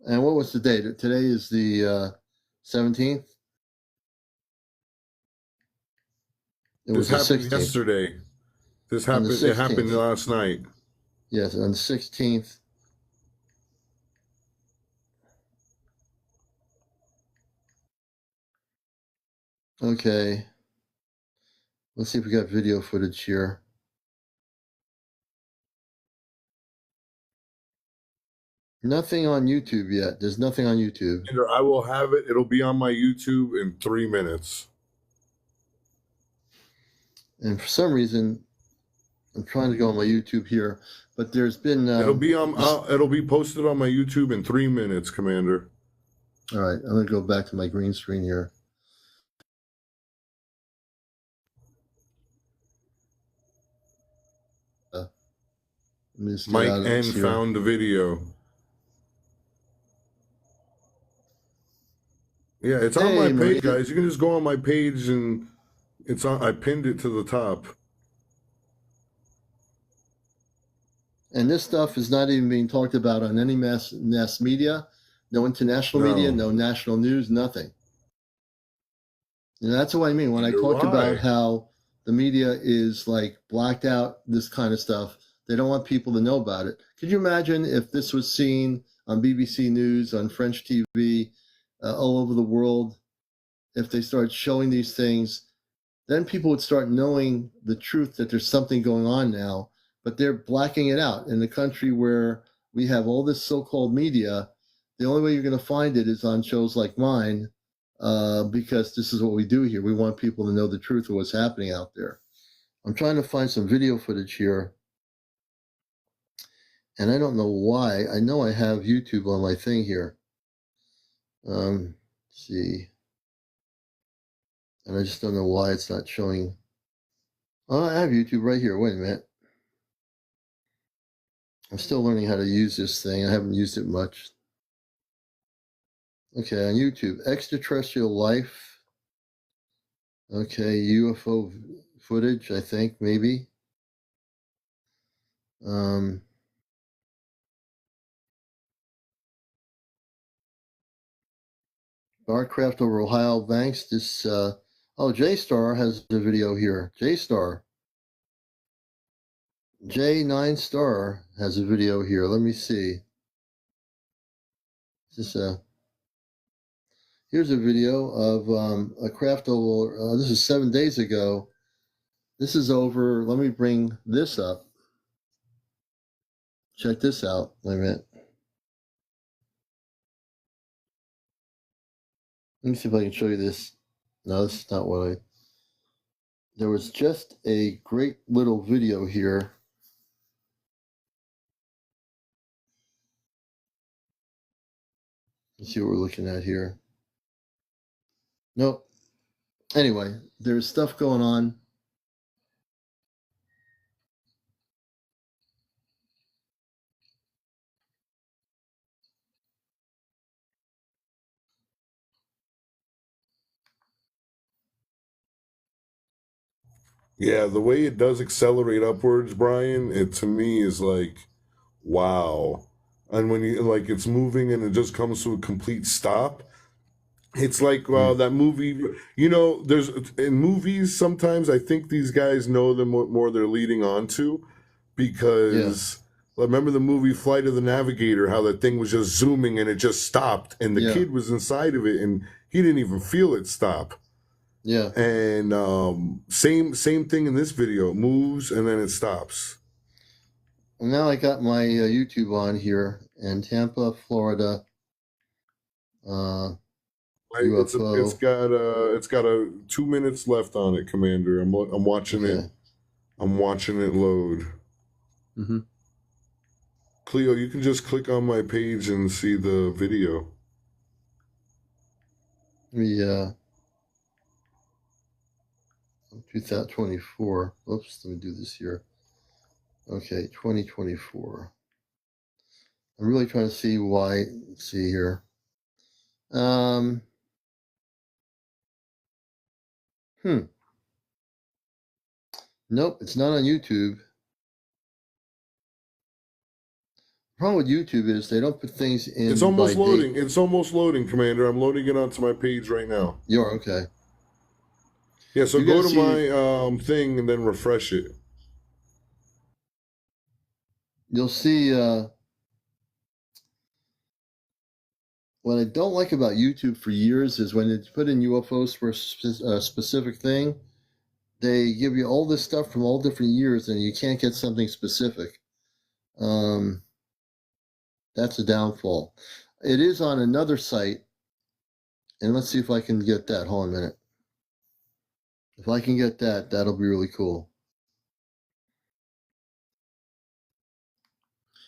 Speaker 1: And what was the date? Today is the 17th.
Speaker 3: This happened yesterday. This happened. It happened last night.
Speaker 1: Yes, on the 16th. Okay. Let's see if we got video footage here. Nothing on YouTube yet. There's nothing on YouTube.
Speaker 3: I will have it. It'll be on my YouTube in 3 minutes.
Speaker 1: And for some reason, I'm trying to go on my YouTube here, but there's been.
Speaker 3: It'll be posted on my YouTube in 3 minutes, Commander.
Speaker 1: All right, I'm gonna go back to my green screen here.
Speaker 3: Mike N found the video. Yeah, it's on my page, guys. You can just go on my page and it's on. I pinned it to the top.
Speaker 1: And this stuff is not even being talked about on any mass media, no international media, no national news, nothing. And that's what I mean when I talked about how the media is like blacked out, this kind of stuff. They don't want people to know about it. Could you imagine if this was seen on BBC News, on French TV, all over the world? If they start showing these things, then people would start knowing the truth that there's something going on now, but they're blacking it out. In the country where we have all this so-called media, the only way you're going to find it is on shows like mine, because this is what we do here. We want people to know the truth of what's happening out there. I'm trying to find some video footage here. And I don't know why. I know I have YouTube on my thing here. Let's see. And I just don't know why it's not showing. Oh, I have YouTube right here. Wait a minute. I'm still learning how to use this thing. I haven't used it much. Okay, on YouTube, extraterrestrial life. Okay, UFO footage, I think, maybe. Barcraft over Ohio Banks. This, J-Star has the video here. J-Star. J9 Star has a video here. Let me see. Here's a video of a craft over. This is 7 days ago. This is over. Let me bring this up. Check this out. Wait a minute. Let me see if I can show you this. No, this is not what I... There was just a great little video here. Let's see what we're looking at here. Nope. Anyway, there's stuff going on.
Speaker 3: Yeah, the way it does accelerate upwards, Brian, it to me is like, wow. And when you like it's moving and it just comes to a complete stop, it's like that movie. You know, there's in movies sometimes I think these guys know them what more they're leading on to, because remember the movie Flight of the Navigator, how that thing was just zooming and it just stopped, and the kid was inside of it and he didn't even feel it stop.
Speaker 1: Yeah.
Speaker 3: And same thing in this video. It moves and then it stops.
Speaker 1: Well, now I got my YouTube on here, and Tampa, Florida. UFO.
Speaker 3: It's got a 2 minutes left on it, Commander. I'm watching it. I'm watching it load.
Speaker 1: Mm-hmm.
Speaker 3: Cleo, you can just click on my page and see the video.
Speaker 1: 2024. Oops, let me do this here. Okay, 2024. I'm really trying to see why. Let's see here. Nope, it's not on YouTube. The problem with YouTube is they don't put things in.
Speaker 3: It's almost loading. Date. It's almost loading, Commander. I'm loading it onto my page right now.
Speaker 1: You're okay.
Speaker 3: Yeah, so go to my thing and then refresh it.
Speaker 1: You'll see what I don't like about YouTube for years is when it's put in UFOs for a specific thing, they give you all this stuff from all different years and you can't get something specific. That's a downfall. It is on another site, and let's see if I can get that. Hold on a minute. If I can get that, that'll be really cool.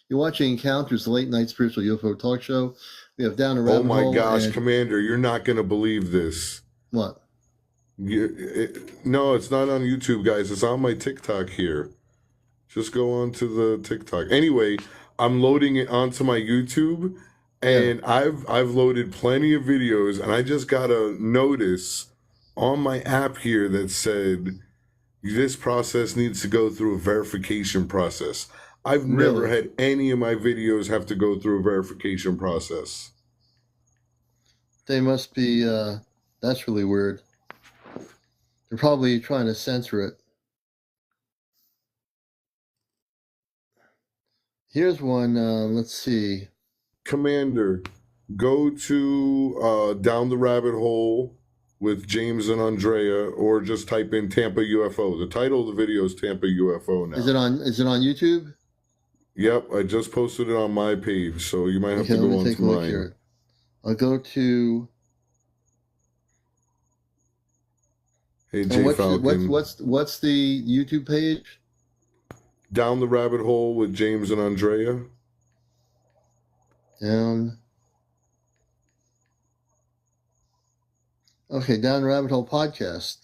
Speaker 1: You're watching Encounters, the late night spiritual UFO talk show. We have Down the Rabbit Hole.
Speaker 3: Oh my gosh, Commander, you're not going to believe this.
Speaker 1: What?
Speaker 3: No, it's not on YouTube, guys. It's on my TikTok here. Just go on to the TikTok. Anyway, I'm loading it onto my YouTube, and I've loaded plenty of videos, and I just got a notice on my app here that said this process needs to go through a verification process. I've never had any of my videos have to go through a verification process.
Speaker 1: They must be, that's really weird. They're probably trying to censor it. Here's one, let's see.
Speaker 3: Commander, go to Down the Rabbit Hole with James and Andrea, or just type in Tampa UFO. The title of the video is Tampa UFO now.
Speaker 1: Is it on YouTube?
Speaker 3: Yep, I just posted it on my page, so you might have to go on to mine.
Speaker 1: Here. I'll go to...
Speaker 3: Hey, J Falcon.
Speaker 1: What's the YouTube page?
Speaker 3: Down the Rabbit Hole with James and Andrea.
Speaker 1: Down. Okay, Down the Rabbit Hole podcast.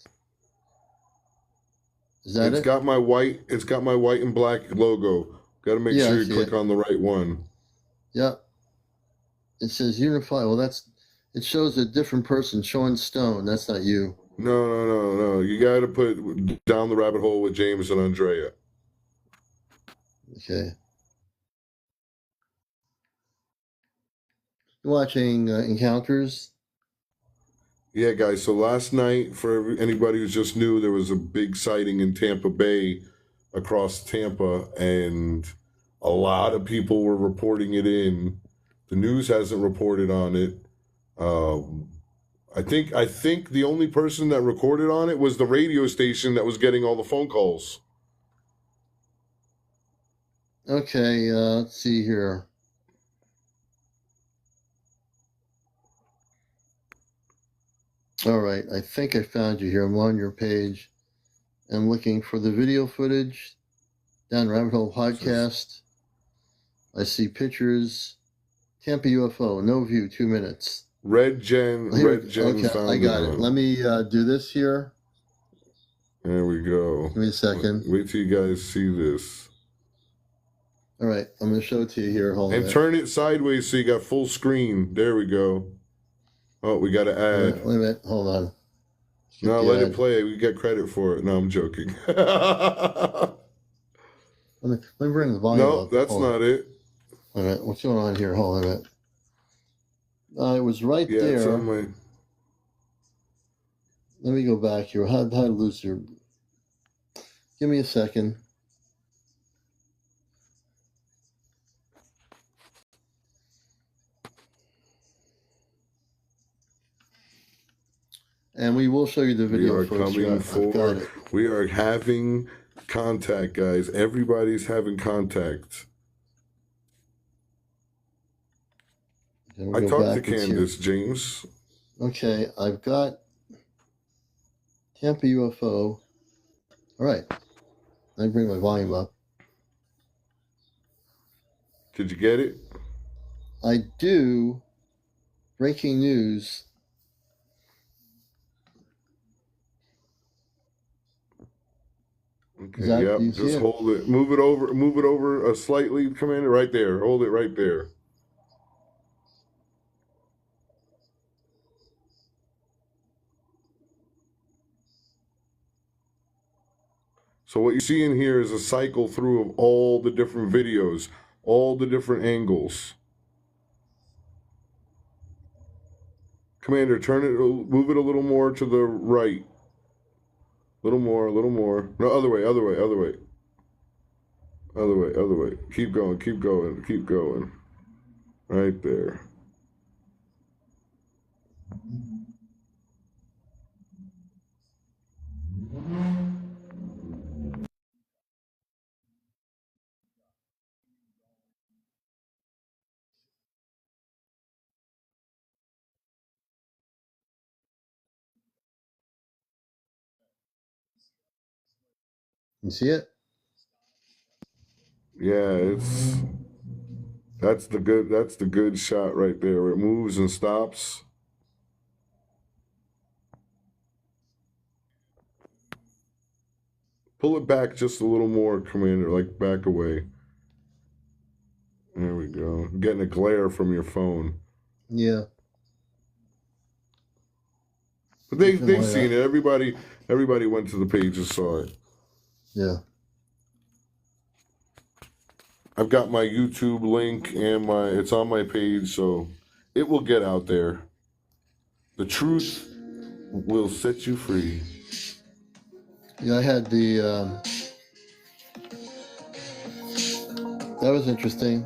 Speaker 1: Is that it?
Speaker 3: It's got my white and black logo. Got to make sure you click on the right one.
Speaker 1: Yep. It says Unify. Well, it shows a different person, Sean Stone. That's not you.
Speaker 3: No. You got to put Down the Rabbit Hole with James and Andrea.
Speaker 1: Okay. You're watching Encounters?
Speaker 3: Yeah, guys. So last night, for anybody who's just new, there was a big sighting in Tampa Bay, across Tampa, and a lot of people were reporting it in. The news hasn't reported on it. I think the only person that recorded on it was the radio station that was getting all the phone calls.
Speaker 1: Okay, let's see here. All right, I think I found you here. I'm on your page. I'm looking for the video footage. Down Rabbit Hole Podcast. I see pictures. Tampa UFO, no view, 2 minutes.
Speaker 3: Red Gen
Speaker 1: Okay,
Speaker 3: found
Speaker 1: I got it. Let me do this here.
Speaker 3: There we go.
Speaker 1: Give me a second.
Speaker 3: Wait till you guys see this.
Speaker 1: All right, I'm going to show it to you here. Hold on.
Speaker 3: And turn it sideways so you got full screen. There we go. Oh, we got to add.
Speaker 1: Wait a minute. Hold on.
Speaker 3: No, let it play. We get credit for it. No, I'm joking. let
Speaker 1: me bring the volume up.
Speaker 3: No, that's not it.
Speaker 1: Wait a minute. What's going on here? Hold on a minute. It was right there.
Speaker 3: It's on my...
Speaker 1: Let me go back here. How to lose your... Give me a second. And we will show you the video.
Speaker 3: We are having contact, guys. Everybody's having contact. I talked to Candace, James.
Speaker 1: Okay, I've got Tampa UFO. All right. Let me bring my volume up.
Speaker 3: Did you get it?
Speaker 1: I do. Breaking news.
Speaker 3: Okay, yep. Just hold it. Move it over slightly, Commander. Right there. Hold it right there. So what you see in here is a cycle through of all the different videos, all the different angles. Commander, move it a little more to the right. A little more. No, other way. Other way. Keep going. Right there.
Speaker 1: You see it?
Speaker 3: Yeah, that's the good shot right there where it moves and stops. Pull it back just a little more, Commander, like back away. There we go. I'm getting a glare from your phone.
Speaker 1: Yeah.
Speaker 3: But they've seen it. Everybody went to the page and saw it.
Speaker 1: Yeah.
Speaker 3: I've got my YouTube link and it's on my page, so it will get out there. The truth will set you free.
Speaker 1: Yeah, I had that was interesting.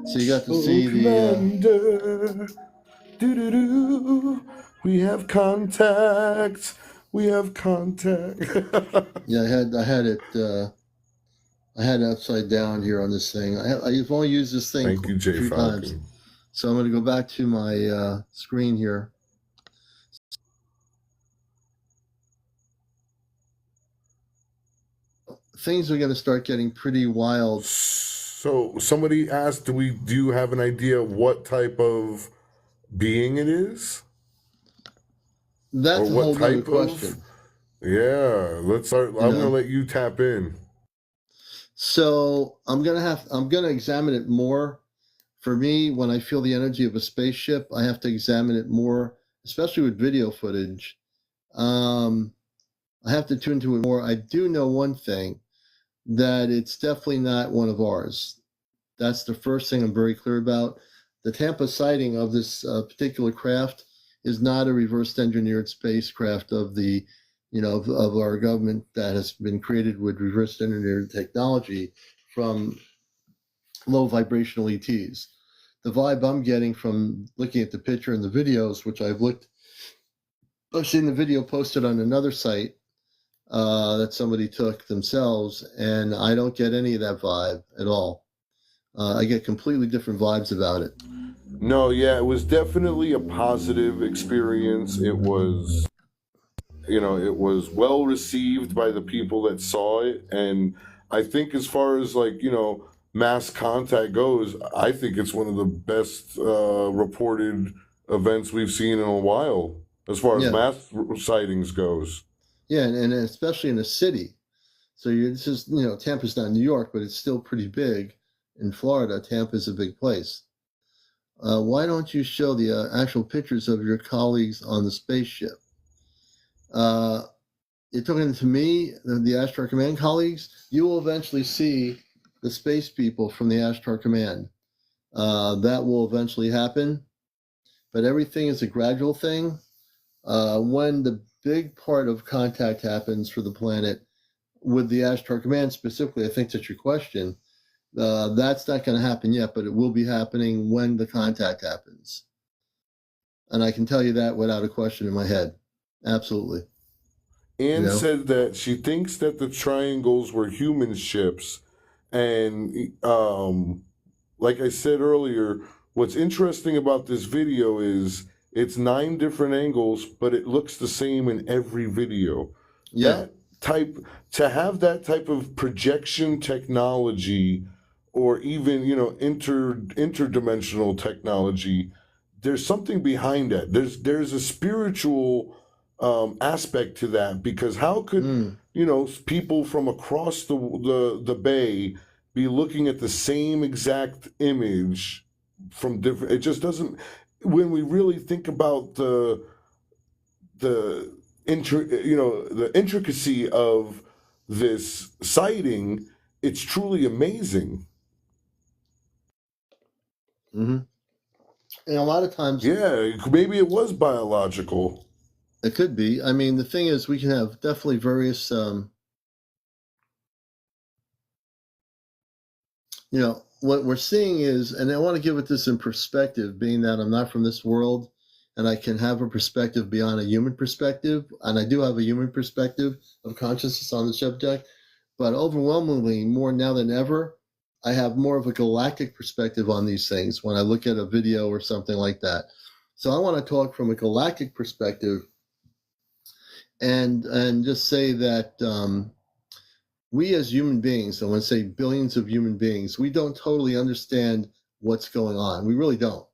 Speaker 1: So you got to see
Speaker 3: Commander. We have contact. Yeah,
Speaker 1: I had it upside down here on this thing. I've only used this thing
Speaker 3: Thank you, Jay
Speaker 1: 3 times. So I'm going to go back to my screen here. Things are going to start getting pretty wild.
Speaker 3: So somebody asked, do you have an idea what type of being it is?
Speaker 1: That's a whole other question.
Speaker 3: Yeah, let's start. I'm going to let you tap in.
Speaker 1: So I'm gonna examine it more. For me, when I feel the energy of a spaceship, I have to examine it more, especially with video footage. I have to tune to it more. I do know one thing, that it's definitely not one of ours. That's the first thing I'm very clear about. The Tampa sighting of this particular craft is not a reverse engineered spacecraft of the, of our government that has been created with reverse engineered technology from low vibrational ETs. The vibe I'm getting from looking at the picture and the videos, which I've seen the video posted on another site that somebody took themselves, and I don't get any of that vibe at all. I get completely different vibes about it.
Speaker 3: No, yeah, it was definitely a positive experience. It was, it was well received by the people that saw it. And I think, as far as like, mass contact goes, I think it's one of the best reported events we've seen in a while as far as
Speaker 1: Yeah,
Speaker 3: mass sightings goes.
Speaker 1: yeah, and especially in a city. So this is, Tampa's not New York, but it's still pretty big. In Florida, Tampa's a big place. Why don't you show the actual pictures of your colleagues on the spaceship? Uh, you're talking to me, the Ashtar Command colleagues. You will eventually see the space people from the Ashtar Command. That will eventually happen, but everything is a gradual thing. When the big part of contact happens for the planet with the Ashtar Command specifically, I think that's your question. That's not going to happen yet, but it will be happening when the contact happens. And I can tell you that without a question in my head. Absolutely.
Speaker 3: Anne said that she thinks that the triangles were human ships. And like I said earlier, what's interesting about this video is it's 9 different angles, but it looks the same in every video.
Speaker 1: Yeah.
Speaker 3: To have that type of projection technology, or even interdimensional technology, there's something behind that. There's a spiritual aspect to that, because how could people from across the bay be looking at the same exact image from different? It just doesn't. When we really think about the the intricacy of this sighting, it's truly amazing.
Speaker 1: Mm-hmm. And a lot of times,
Speaker 3: Yeah, maybe it was biological.
Speaker 1: it could be. I mean, the thing is, we can have definitely various, what we're seeing is, and I want to give it this in perspective, being that I'm not from this world, and I can have a perspective beyond a human perspective, and I do have a human perspective of consciousness on the subject, but overwhelmingly, more now than ever, I have more of a galactic perspective on these things when I look at a video or something like that. So I want to talk from a galactic perspective, and just say that we as human beings, I want to say billions of human beings, we don't totally understand what's going on. We really don't.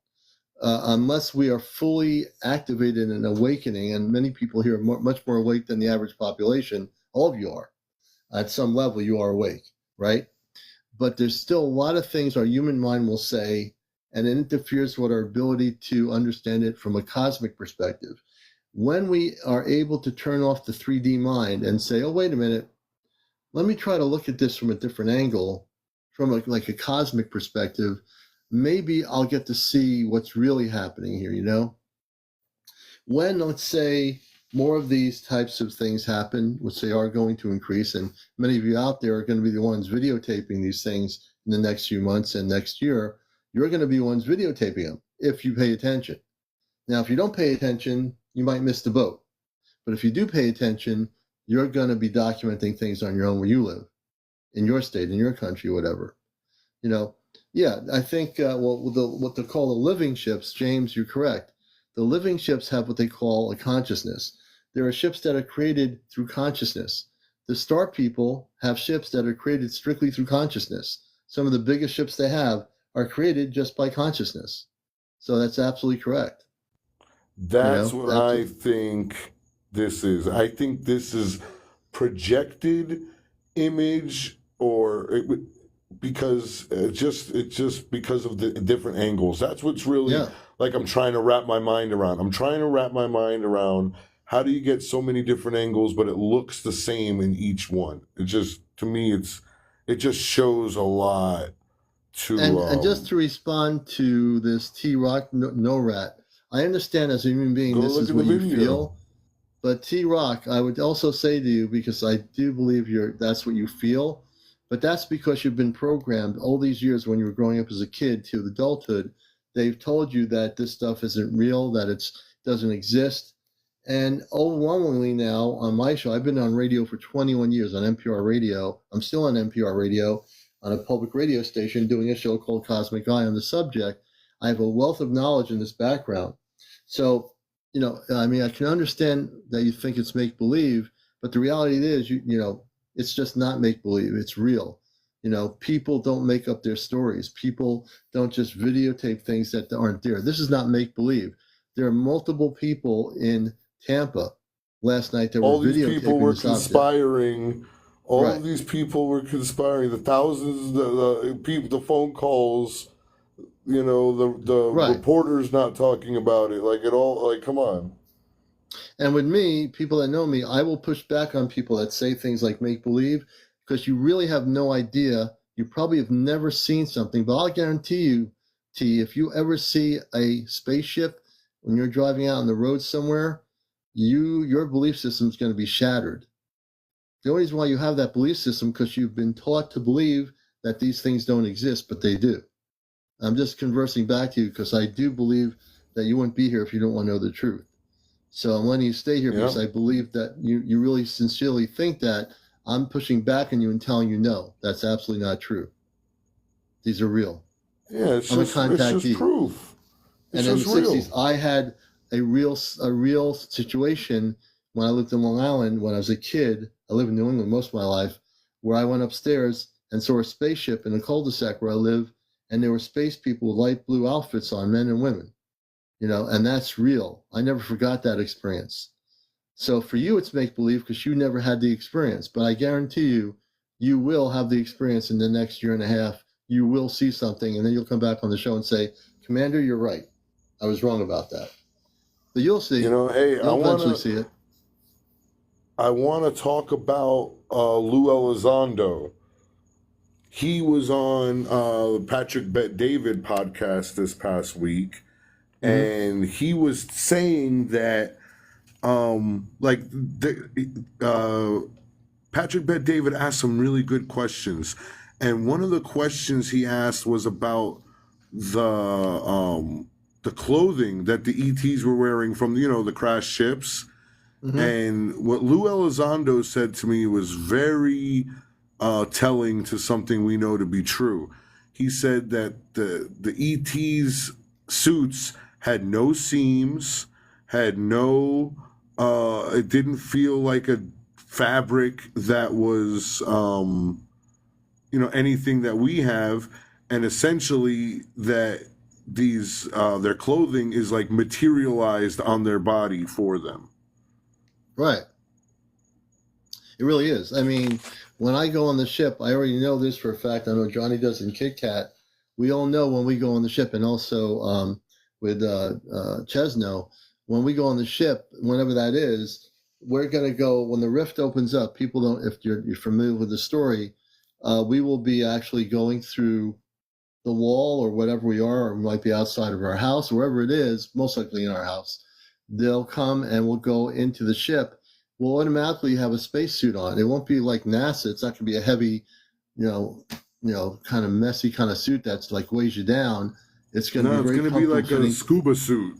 Speaker 1: Unless we are fully activated in awakening, and many people here are much more awake than the average population. All of you are. At some level, you are awake, right? But there's still a lot of things our human mind will say, and it interferes with our ability to understand it from a cosmic perspective. When we are able to turn off the 3D mind and say, oh, wait a minute, let me try to look at this from a different angle, from like a cosmic perspective, maybe I'll get to see what's really happening here. When, let's say, more of these types of things happen, which they are going to increase, and many of you out there are going to be the ones videotaping these things in the next few months and next year, you're going to be the ones videotaping them if you pay attention. Now, if you don't pay attention, you might miss the boat. But if you do pay attention, you're going to be documenting things on your own where you live, in your state, in your country, whatever. Yeah, I think what they call the living ships, James, you're correct. The living ships have what they call a consciousness. There are ships that are created through consciousness. The star people have ships that are created strictly through consciousness. Some of the biggest ships they have are created just by consciousness. So that's absolutely correct.
Speaker 3: That's what I think this is. I think this is projected image, because it's just because of the different angles. That's what's really like I'm trying to wrap my mind around. I'm trying to wrap my mind around how do you get so many different angles, but it looks the same in each one. It just, to me, it just shows a lot.
Speaker 1: And just to respond to this T-Rock no rat, I understand as a human being this is what you feel, but T-Rock, I would also say to you, because I do believe that's what you feel, but that's because you've been programmed all these years when you were growing up as a kid to adulthood. They've told you that this stuff isn't real, that it doesn't exist. And overwhelmingly now on my show, I've been on radio for 21 years on NPR radio. I'm still on NPR radio. on a public radio station doing a show called Cosmic Eye on the subject. I have a wealth of knowledge in this background. So, I mean, I can understand that you think it's make-believe, but the reality is, it's just not make-believe. It's real. People don't make up their stories. People don't just videotape things that aren't there. This is not make-believe. There are multiple people in Tampa last night that
Speaker 3: all
Speaker 1: were
Speaker 3: these
Speaker 1: videotaping
Speaker 3: people were
Speaker 1: this object.
Speaker 3: conspiring. All
Speaker 1: Right.
Speaker 3: of these people were conspiring. The thousands, the people, the phone calls. The
Speaker 1: Right.
Speaker 3: reporters not talking about it. Like it all. Like, come on.
Speaker 1: And with me, people that know me, I will push back on people that say things like make-believe, because you really have no idea. You probably have never seen something, but I'll guarantee you, T, if you ever see a spaceship when you're driving out on the road somewhere, your belief system is going to be shattered. The only reason why you have that belief system because you've been taught to believe that these things don't exist, but they do. I'm just conversing back to you because I do believe that you wouldn't be here if you don't want to know the truth. So I'm letting you stay here because I believe that you really sincerely think that. I'm pushing back on you and telling you no, that's absolutely not true. These are real.
Speaker 3: Yeah, it's
Speaker 1: I'm
Speaker 3: just proof.
Speaker 1: And in the 60s, I had a real situation when I lived in Long Island when I was a kid. I lived in New England most of my life, where I went upstairs and saw a spaceship in a cul-de-sac where I live, and there were space people with light blue outfits on, men and women. And that's real. I never forgot that experience. So for you, it's make-believe because you never had the experience. But I guarantee you, you will have the experience in the next year and a half. You will see something, and then you'll come back on the show and say, Commander, you're right. I was wrong about that. But you'll see.
Speaker 3: Hey,
Speaker 1: you'll eventually see it.
Speaker 3: I want to talk about Lou Elizondo. He was on Patrick Bet-David podcast this past week, and he was saying that Patrick Bet-David asked some really good questions, and one of the questions he asked was about the clothing that the ETs were wearing from the crashed ships. And what Lou Elizondo said to me was very telling to something we know to be true. He said that the ETs suits had no seams, had no it didn't feel like a fabric that was anything that we have, and essentially that these their clothing is like materialized on their body for them.
Speaker 1: Right. It really is. I mean, when I go on the ship, I already know this for a fact. I know Johnny does in Kit Kat. We all know when we go on the ship, and also with Chesno, when we go on the ship, whenever that is, we're going to go, when the rift opens up, people don't, if you're familiar with the story, we will be actually going through the wall or whatever we are, or we might be outside of our house, wherever it is, most likely in our house. They'll come and we'll go into the ship. We'll automatically have a spacesuit on. It won't be like NASA. It's not going to be a heavy, kind of messy kind of suit that's like weighs you down. It's going to be very comfortable.
Speaker 3: It's going to be like a scuba suit.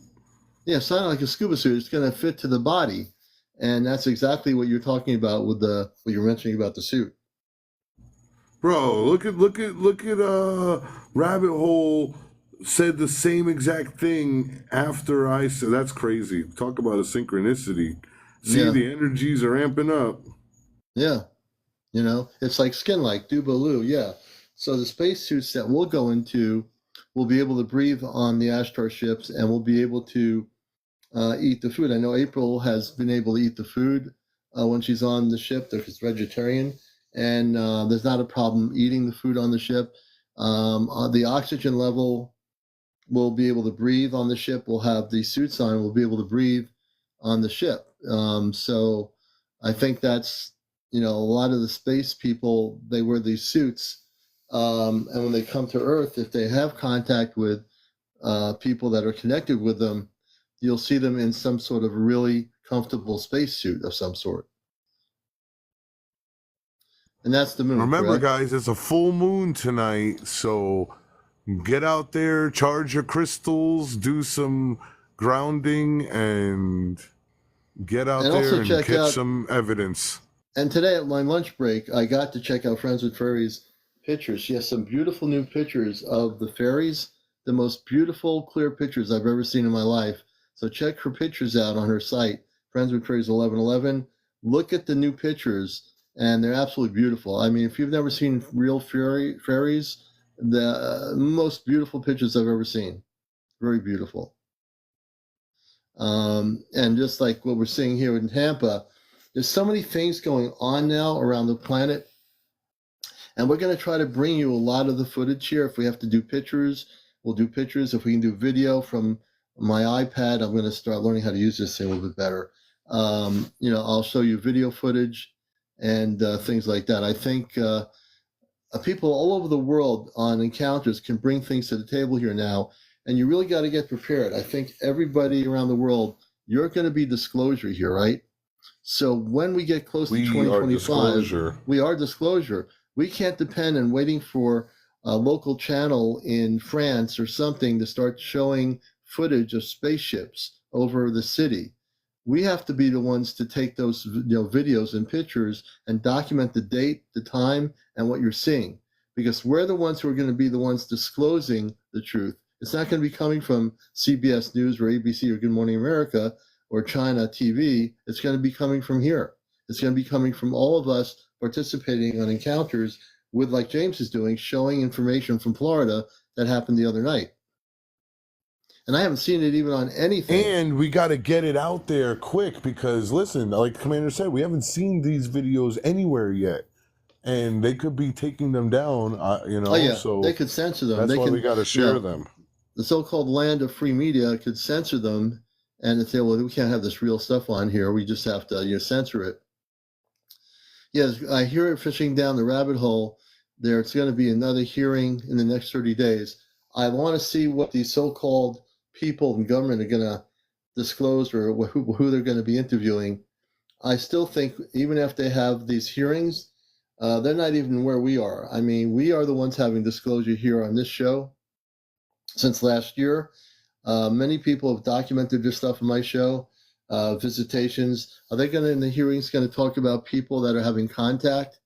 Speaker 1: Yeah, it's not like a scuba suit. It's going to fit to the body, and that's exactly what you're talking about with what you're mentioning about the suit.
Speaker 3: Bro, look at Rabbit Hole said the same exact thing after I said. That's crazy. Talk about a synchronicity. See, the energies are amping up.
Speaker 1: Yeah. It's like skin like Dubaloo. Yeah. So the spacesuits that we'll go into will be able to breathe on the Ashtar ships, and we'll be able to eat the food. I know April has been able to eat the food when she's on the ship. If it's vegetarian, and there's not a problem eating the food on the ship. The oxygen level, we'll be able to breathe on the ship. We'll have the suits on. We'll be able to breathe on the ship. So I think that's, a lot of the space people, they wear these suits. And when they come to Earth, if they have contact with people that are connected with them, you'll see them in some sort of really comfortable spacesuit of some sort. And that's the moon.
Speaker 3: Remember,
Speaker 1: correct?
Speaker 3: guys, it's a full moon tonight, so get out there, charge your crystals, do some grounding, and get out
Speaker 1: And
Speaker 3: there
Speaker 1: also
Speaker 3: and
Speaker 1: check
Speaker 3: catch
Speaker 1: out-
Speaker 3: some evidence.
Speaker 1: And today at my lunch break, I got to check out Friends with Furries pictures. She has some beautiful new pictures of the fairies, the most beautiful, clear pictures I've ever seen in my life. So check her pictures out on her site, Friends with Fairies 1111. Look at the new pictures, and they're absolutely beautiful. I mean, if you've never seen real fairies, the most beautiful pictures I've ever seen. Very beautiful. And just like what we're seeing here in Tampa, there's so many things going on now around the planet. And we're going to try to bring you a lot of the footage here. If we have to do pictures, we'll do pictures. If we can do video from my iPad, I'm going to start learning how to use this thing a little bit better. I'll show you video footage and things like that. I think people all over the world on encounters can bring things to the table here now. And you really got to get prepared. I think everybody around the world, you're going to be disclosure here, right? So when we get close to 2025, we are disclosure. We can't depend on waiting for a local channel in France or something to start showing footage of spaceships over the city. We have to be the ones to take those videos and pictures and document the date, the time, and what you're seeing. Because we're the ones who are going to be the ones disclosing the truth. It's not going to be coming from CBS News or ABC or Good Morning America or China TV. It's going to be coming from here. It's going to be coming from all of us participating on encounters with, like James is doing, showing information from Florida that happened the other night. And I haven't seen it even on anything.
Speaker 3: And we got to get it out there quick because, listen, like Commander said, we haven't seen these videos anywhere yet. And they could be taking them down,
Speaker 1: Oh, yeah. So they could censor them.
Speaker 3: That's why we got to share them.
Speaker 1: The so-called land of free media could censor them and say, well, we can't have this real stuff on here. We just have to censor it. Yes, I hear it fishing down the rabbit hole. There's going to be another hearing in the next 30 days. I want to see what these so-called people in government are going to disclose or who they're going to be interviewing. I still think even if they have these hearings, they're not even where we are. I mean, we are the ones having disclosure here on this show since last year. Many people have documented this stuff on my show, visitations. Are they going to, in the hearings, going to talk about people that are having contact?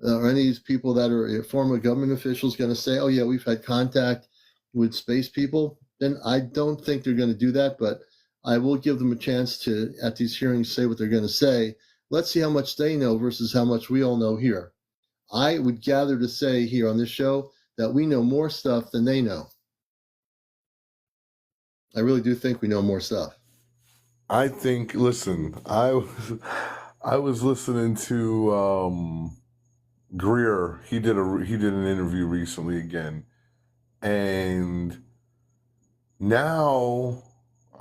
Speaker 1: Or any of these people that are former government officials going to say, oh, yeah, we've had contact with space people? Then I don't think they're going to do that, but I will give them a chance to, at these hearings, say what they're going to say. Let's see how much they know versus how much we all know here. I would gather to say here on this show that we know more stuff than they know. I really do think we know more stuff.
Speaker 3: I think, listen, I was listening to Greer. He did an interview recently again, and now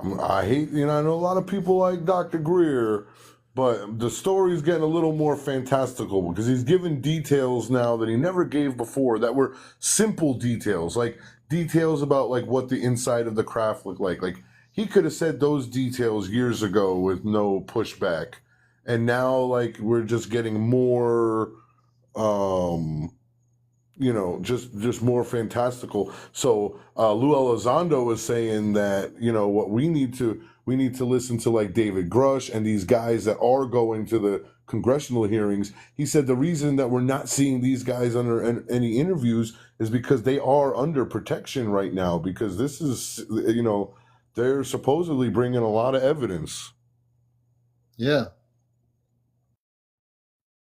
Speaker 3: I know a lot of people like Dr. Greer, but the story's getting a little more fantastical because he's giving details now that he never gave before that were simple details, like details about like what the inside of the craft looked like. Like he could have said those details years ago with no pushback, and now like we're just getting more just more fantastical. So Lou Elizondo was saying that, what we need to listen to like David Grush and these guys that are going to the congressional hearings. He said the reason that we're not seeing these guys under any interviews is because they are under protection right now, because this is, they're supposedly bringing a lot of evidence.
Speaker 1: Yeah.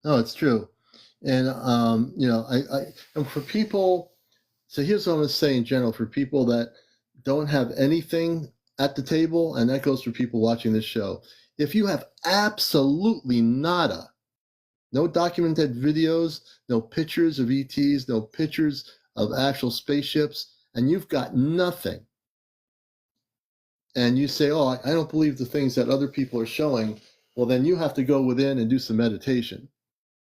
Speaker 1: No, it's true. And, and for people, so here's what I'm going to say in general, for people that don't have anything at the table, and that goes for people watching this show. If you have absolutely nada, no documented videos, no pictures of ETs, no pictures of actual spaceships, and you've got nothing, and you say, oh, I don't believe the things that other people are showing, well, then you have to go within and do some meditation.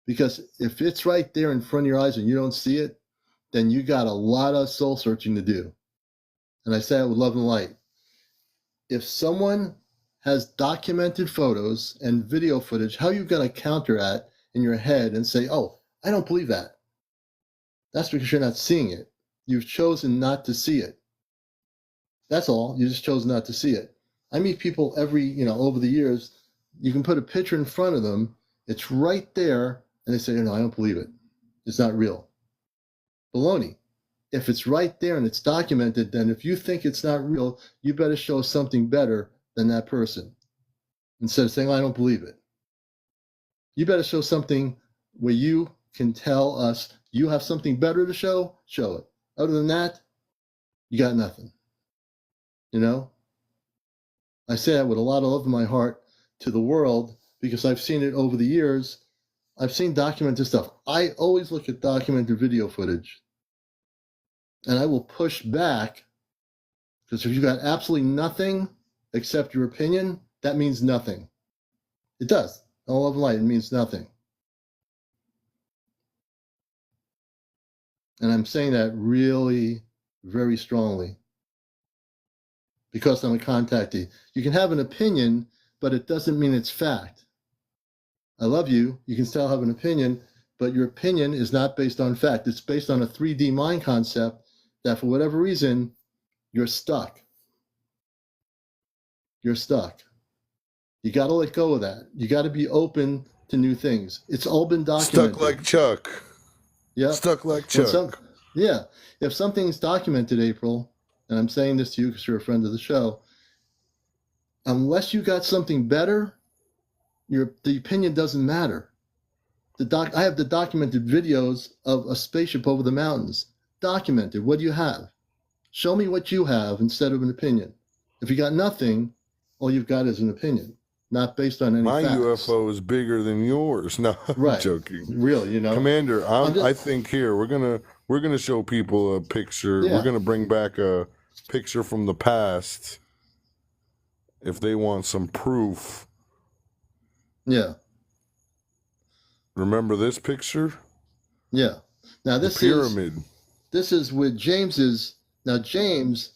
Speaker 1: Because if it's right there in front of your eyes and you don't see it, then you got a lot of soul searching to do. And I say it with love and light. If someone has documented photos and video footage, how are you going to counter that in your head and say, oh, I don't believe that? That's because you're not seeing it. You've chosen not to see it. That's all. You just chose not to see it. I meet people over the years. You can put a picture in front of them. It's right there. And they say, no, I don't believe it. It's not real. Baloney. If it's right there and it's documented, then if you think it's not real, you better show something better than that person. Instead of saying, I don't believe it. You better show something where you can tell us you have something better to show it. Other than that, you got nothing. You know? I say that with a lot of love in my heart to the world because I've seen it over the years. I've seen documented stuff. I always look at documented video footage. And I will push back because if you've got absolutely nothing except your opinion, that means nothing. It does. All of light, it means nothing. And I'm saying that really very strongly because I'm a contactee. You can have an opinion, but it doesn't mean it's fact. I love you. You can still have an opinion, but your opinion is not based on fact. It's based on a 3D mind concept that for whatever reason, you're stuck. You're stuck. You got to let go of that. You got to be open to new things. It's all been documented.
Speaker 3: Stuck like Chuck.
Speaker 1: Yeah.
Speaker 3: Stuck like Chuck.
Speaker 1: Yeah. If something's documented, April, and I'm saying this to you because you're a friend of the show, unless you got something better, the opinion doesn't matter. I have the documented videos of a spaceship over the mountains. Documented. What do you have? Show me what you have instead of an opinion. If you got nothing, all you've got is an opinion, not based on any
Speaker 3: My
Speaker 1: facts.
Speaker 3: UFO is bigger than yours. No, I'm
Speaker 1: right.
Speaker 3: joking.
Speaker 1: Really, you know.
Speaker 3: Commander, I think here we're gonna show people a picture.
Speaker 1: Yeah.
Speaker 3: We're gonna bring back a picture from the past if they want some proof.
Speaker 1: Yeah.
Speaker 3: Remember this picture?
Speaker 1: Yeah. Now
Speaker 3: the pyramid.
Speaker 1: This is with James's. Now James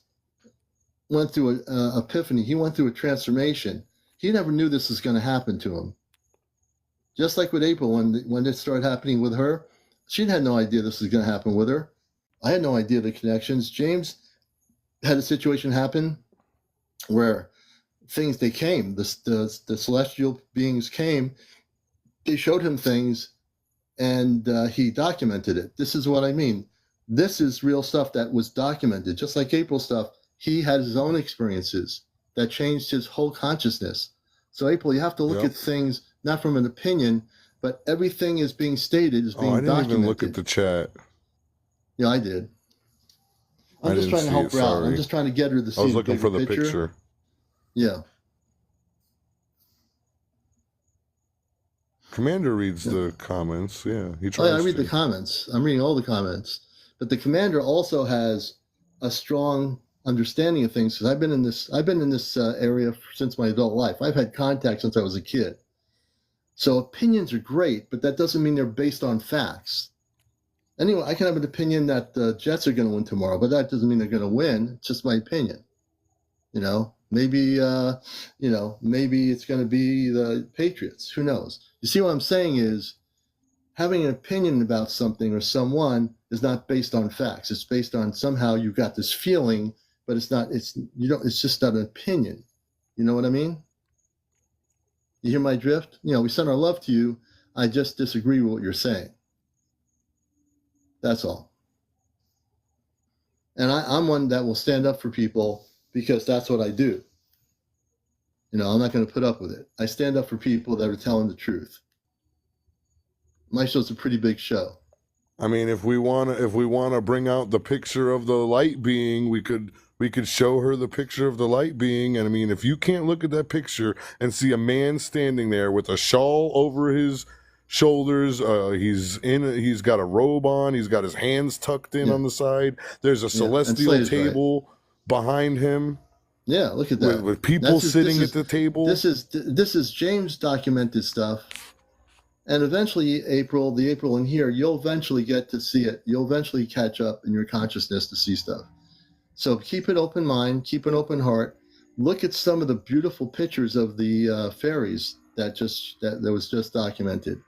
Speaker 1: went through an epiphany. He went through a transformation. He never knew this was going to happen to him. Just like with April, when it started happening with her, she had no idea this was going to happen with her. I had no idea the connections. James had a situation happen where they came. The celestial beings came. They showed him things, and he documented it. This is what I mean. This is real stuff that was documented. Just like April stuff, he had his own experiences that changed his whole consciousness. So April, you have to look at things not from an opinion, but everything is being stated, is being documented. I didn't even
Speaker 3: look at the chat.
Speaker 1: Yeah, I did. I'm just trying to help her out. I'm just trying to get her to see the picture.
Speaker 3: I was looking for the picture.
Speaker 1: Yeah.
Speaker 3: Commander reads the comments. Yeah, he tries.
Speaker 1: I read the comments. I'm reading all the comments. But the commander also has a strong understanding of things because I've been in this area since my adult life. I've had contact since I was a kid. So opinions are great, but that doesn't mean they're based on facts. Anyway, I can have an opinion that the Jets are going to win tomorrow, but that doesn't mean they're going to win. It's just my opinion. You know, maybe it's going to be the Patriots. Who knows? You see what I'm saying is having an opinion about something or someone is not based on facts. It's based on somehow you've got this feeling, but it's just not an opinion. You know what I mean? You hear my drift? You know, we send our love to you. I just disagree with what you're saying. That's all. And I'm one that will stand up for people because that's what I do. You know, I'm not going to put up with it. I stand up for people that are telling the truth. My show's a pretty big show.
Speaker 3: I mean, if we wanna bring out the picture of the light being, we could show her the picture of the light being. And I mean, if you can't look at that picture and see a man standing there with a shawl over his shoulders, he's got a robe on, he's got his hands tucked in on the side. There's a celestial table behind him.
Speaker 1: Yeah, look at that.
Speaker 3: With people sitting at the table.
Speaker 1: This is James documented stuff. And eventually, the April in here, you'll eventually get to see it. You'll eventually catch up in your consciousness to see stuff. So keep an open mind, keep an open heart. Look at some of the beautiful pictures of the fairies that was just documented.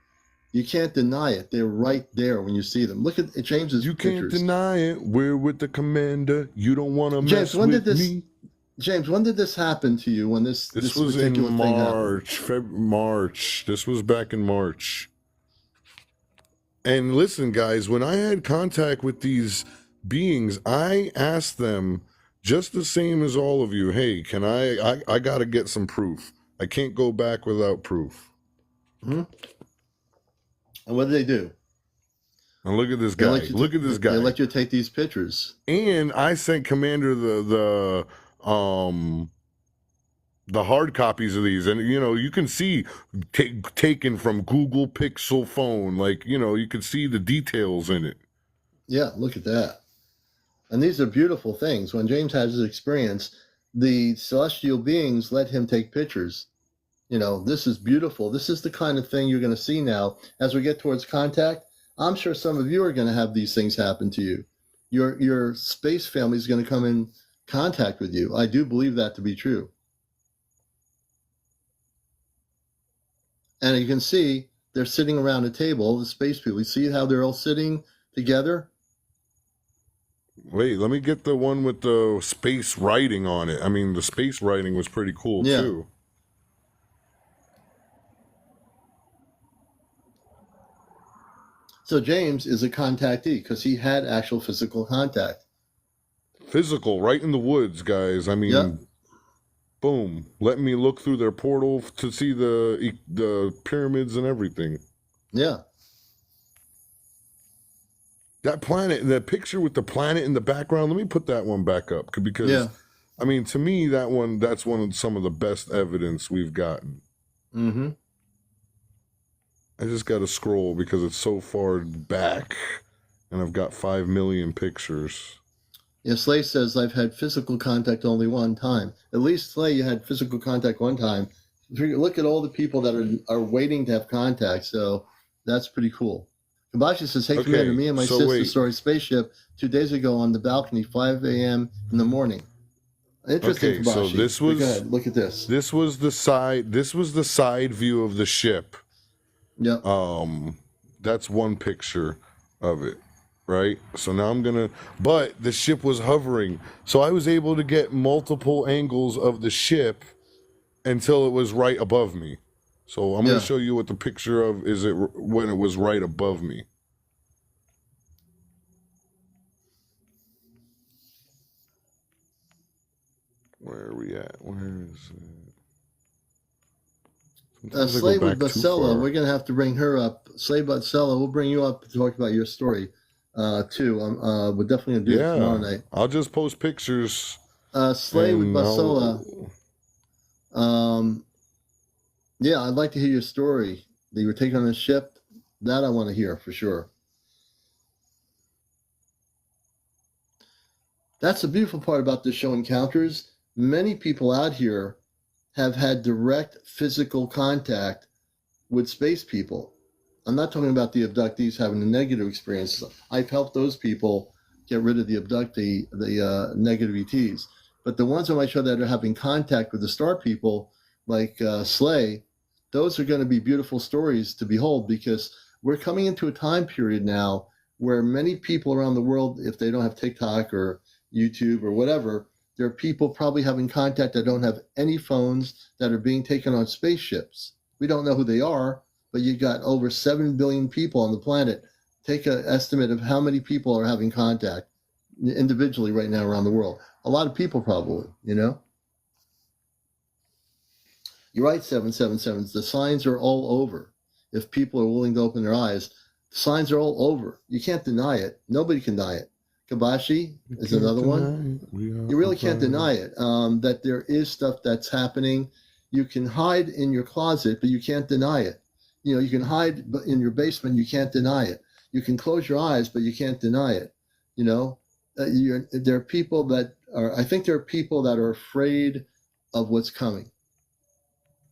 Speaker 1: You can't deny it. They're right there when you see them. Look at James's pictures. You can't
Speaker 3: deny it. We're with the commander. You don't want to mess with me.
Speaker 1: James, when did this happen to you? When this
Speaker 3: was in March, March. This was back in March. And listen, guys, when I had contact with these beings, I asked them just the same as all of you. Hey, can I got to get some proof. I can't go back without proof.
Speaker 1: Hmm. And what do they do?
Speaker 3: And look at this
Speaker 1: They
Speaker 3: guy.
Speaker 1: let you
Speaker 3: Look at this guy.
Speaker 1: They let you take these pictures.
Speaker 3: And I sent Commander the hard copies of these, and you can see taken from Google Pixel phone, like you can see the details in it.
Speaker 1: Yeah, look at that. And these are beautiful things. When James has his experience, the celestial beings let him take pictures. This is beautiful. This is the kind of thing you're going to see now as we get towards contact. I'm sure some of you are going to have these things happen to you. Your space family is going to come in contact with you. I do believe that to be true. And you can see they're sitting around a table, the space people. You see how they're all sitting together?
Speaker 3: Wait, let me get the one with the space writing on it. I mean, the space writing was pretty cool, too.
Speaker 1: So James is a contactee because he had actual physical contact.
Speaker 3: Physical, right in the woods, guys. I mean, boom. Let me look through their portal to see the pyramids and everything.
Speaker 1: Yeah.
Speaker 3: That planet, the picture with the planet in the background, let me put that one back up. Because, I mean, to me, that's some of the best evidence we've gotten.
Speaker 1: Mm-hmm.
Speaker 3: I just got to scroll because it's so far back, and I've got 5 million pictures.
Speaker 1: Yeah, Slay says, I've had physical contact only one time. At least, Slay, you had physical contact one time. Look at all the people that are waiting to have contact, so that's pretty cool. Kabashi says, hey, Commander, me and my sister saw a spaceship 2 days ago on the balcony, 5 a.m. in the morning. Interesting, Kabashi.
Speaker 3: So this was...
Speaker 1: Go ahead, look at this.
Speaker 3: This was the side view of the ship.
Speaker 1: Yep.
Speaker 3: That's one picture of it, right? So now but the ship was hovering, so I was able to get multiple angles of the ship until it was right above me. So I'm going to show you what the picture of when it was right above me. Where are we at? Where is it?
Speaker 1: Slave with Bacella, we're going to have to bring her up. Slave Bacella, we'll bring you up to talk about your story, too. We're definitely going to do it tomorrow night.
Speaker 3: I'll just post pictures.
Speaker 1: Slave with Bacella. Yeah, I'd like to hear your story. That you were taken on a ship. That I want to hear for sure. That's the beautiful part about this show, Encounters. Many people out here have had direct physical contact with space people. I'm not talking about the abductees having a negative experience. I've helped those people get rid of the negative ETs. But the ones on my show that are having contact with the star people, like Slay, those are going to be beautiful stories to behold, because we're coming into a time period now where many people around the world, if they don't have TikTok or YouTube or whatever, there are people probably having contact that don't have any phones that are being taken on spaceships. We don't know who they are, but you got over 7 billion people on the planet. Take an estimate of how many people are having contact individually right now around the world. A lot of people probably, You're right, 777s. The signs are all over. If people are willing to open their eyes, the signs are all over. You can't deny it. Nobody can deny it. Kabashi is another one. You really can't deny it, that there is stuff that's happening. You can hide in your closet, but you can't deny it. You can hide in your basement. You can't deny it. You can close your eyes, but you can't deny it. There are people that I think there are people that are afraid of what's coming,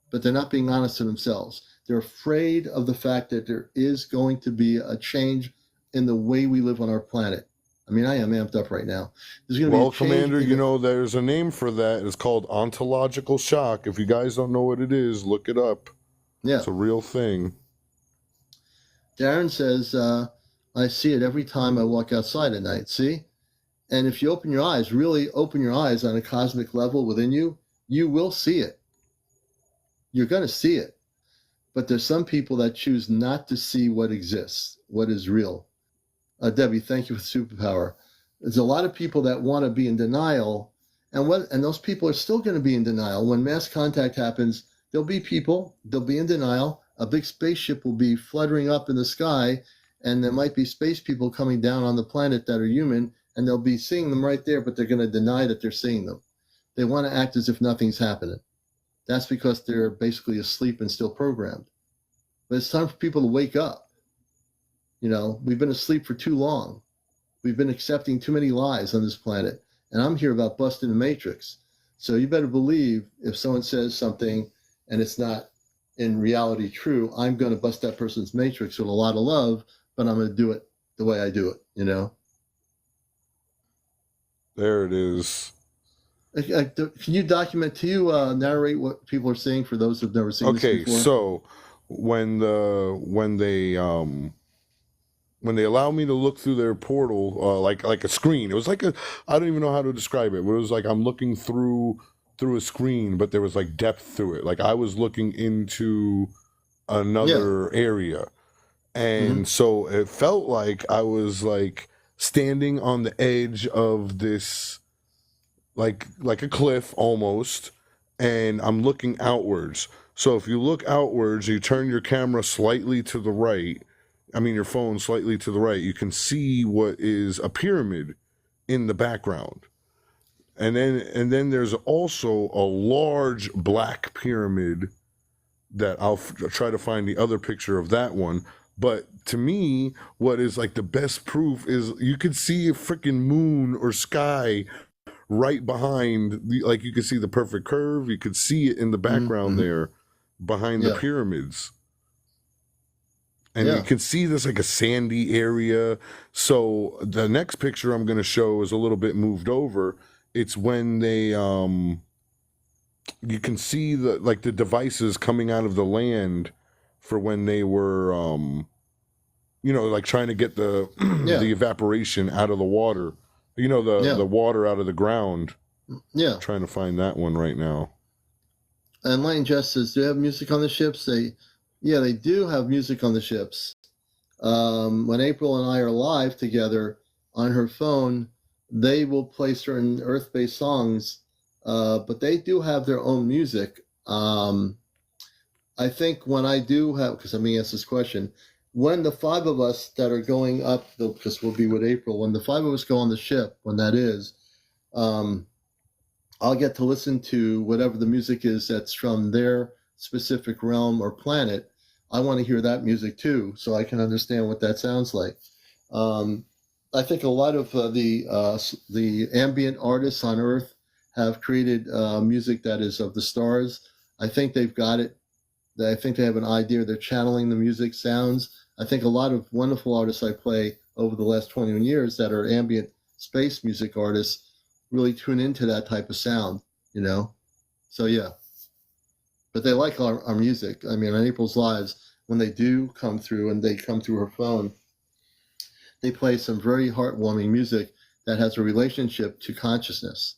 Speaker 1: but they're not being honest to themselves. They're afraid of the fact that there is going to be a change in the way we live on our planet. I mean, I am amped up right now. There's going to be a change.
Speaker 3: Commander, there's a name for that. It's called ontological shock. If you guys don't know what it is, look it up. Yeah. It's a real thing.
Speaker 1: Darren says, I see it every time I walk outside at night. See? And if you open your eyes, really open your eyes on a cosmic level within you, you will see it. You're going to see it. but there's some people that choose not to see what exists, what is real. Debbie, thank you for superpower. There's a lot of people that want to be in denial, and those people are still going to be in denial. When mass contact happens, there'll be people, they'll be in denial. A big spaceship will be fluttering up in the sky, and there might be space people coming down on the planet that are human, and they'll be seeing them right there, but they're going to deny that they're seeing them. They want to act as if nothing's happening. That's because they're basically asleep and still programmed. But it's time for people to wake up. You know, we've been asleep for too long. We've been accepting too many lies on this planet. And I'm here about busting the matrix. So you better believe if someone says something and it's not in reality true, I'm going to bust that person's matrix with a lot of love, but I'm going to do it the way I do it, you know?
Speaker 3: There it is.
Speaker 1: Can you document, can you narrate what people are saying for those who've never seen this before?
Speaker 3: Okay, so when they allow me to look through their portal, like a screen, it was like I don't even know how to describe it. It was like I'm looking through a screen, but there was like depth through it. Like I was looking into another area, and so it felt like I was like standing on the edge of this, like a cliff almost, and I'm looking outwards. So if you look outwards, you turn your camera slightly to the right, your phone slightly to the right, you can see what is a pyramid in the background. And then there's also a large black pyramid that I'll try to find the other picture of that one. But to me, what is like the best proof is you could see a freaking moon or sky right behind like you could see the perfect curve. You could see it in the background there behind the pyramids. And you can see this like a sandy area. So the next picture I'm going to show is a little bit moved over. It's when they, you can see the devices coming out of the land for when they were, like trying to get the the evaporation out of the water. The water out of the ground. Yeah. I'm trying to find that one right now.
Speaker 1: And Light Just says, do they have music on the ships? They do have music on the ships. When April and I are live together on her phone, they will play certain Earth-based songs, but they do have their own music. I think when I do have, because let me ask this question, when the five of us that are going up, because we'll be with April, when the five of us go on the ship, when that is, I'll get to listen to whatever the music is that's from their specific realm or planet. I want to hear that music too, so I can understand what that sounds like. I think a lot of the ambient artists on Earth have created music that is of the stars. I think they've got it. I think they have an idea. They're channeling the music sounds. I think a lot of wonderful artists I play over the last 21 years that are ambient space music artists really tune into that type of sound, you know? So, yeah. But they like our music. On April's Lives, when they do come through and they come through her phone, they play some very heartwarming music that has a relationship to consciousness.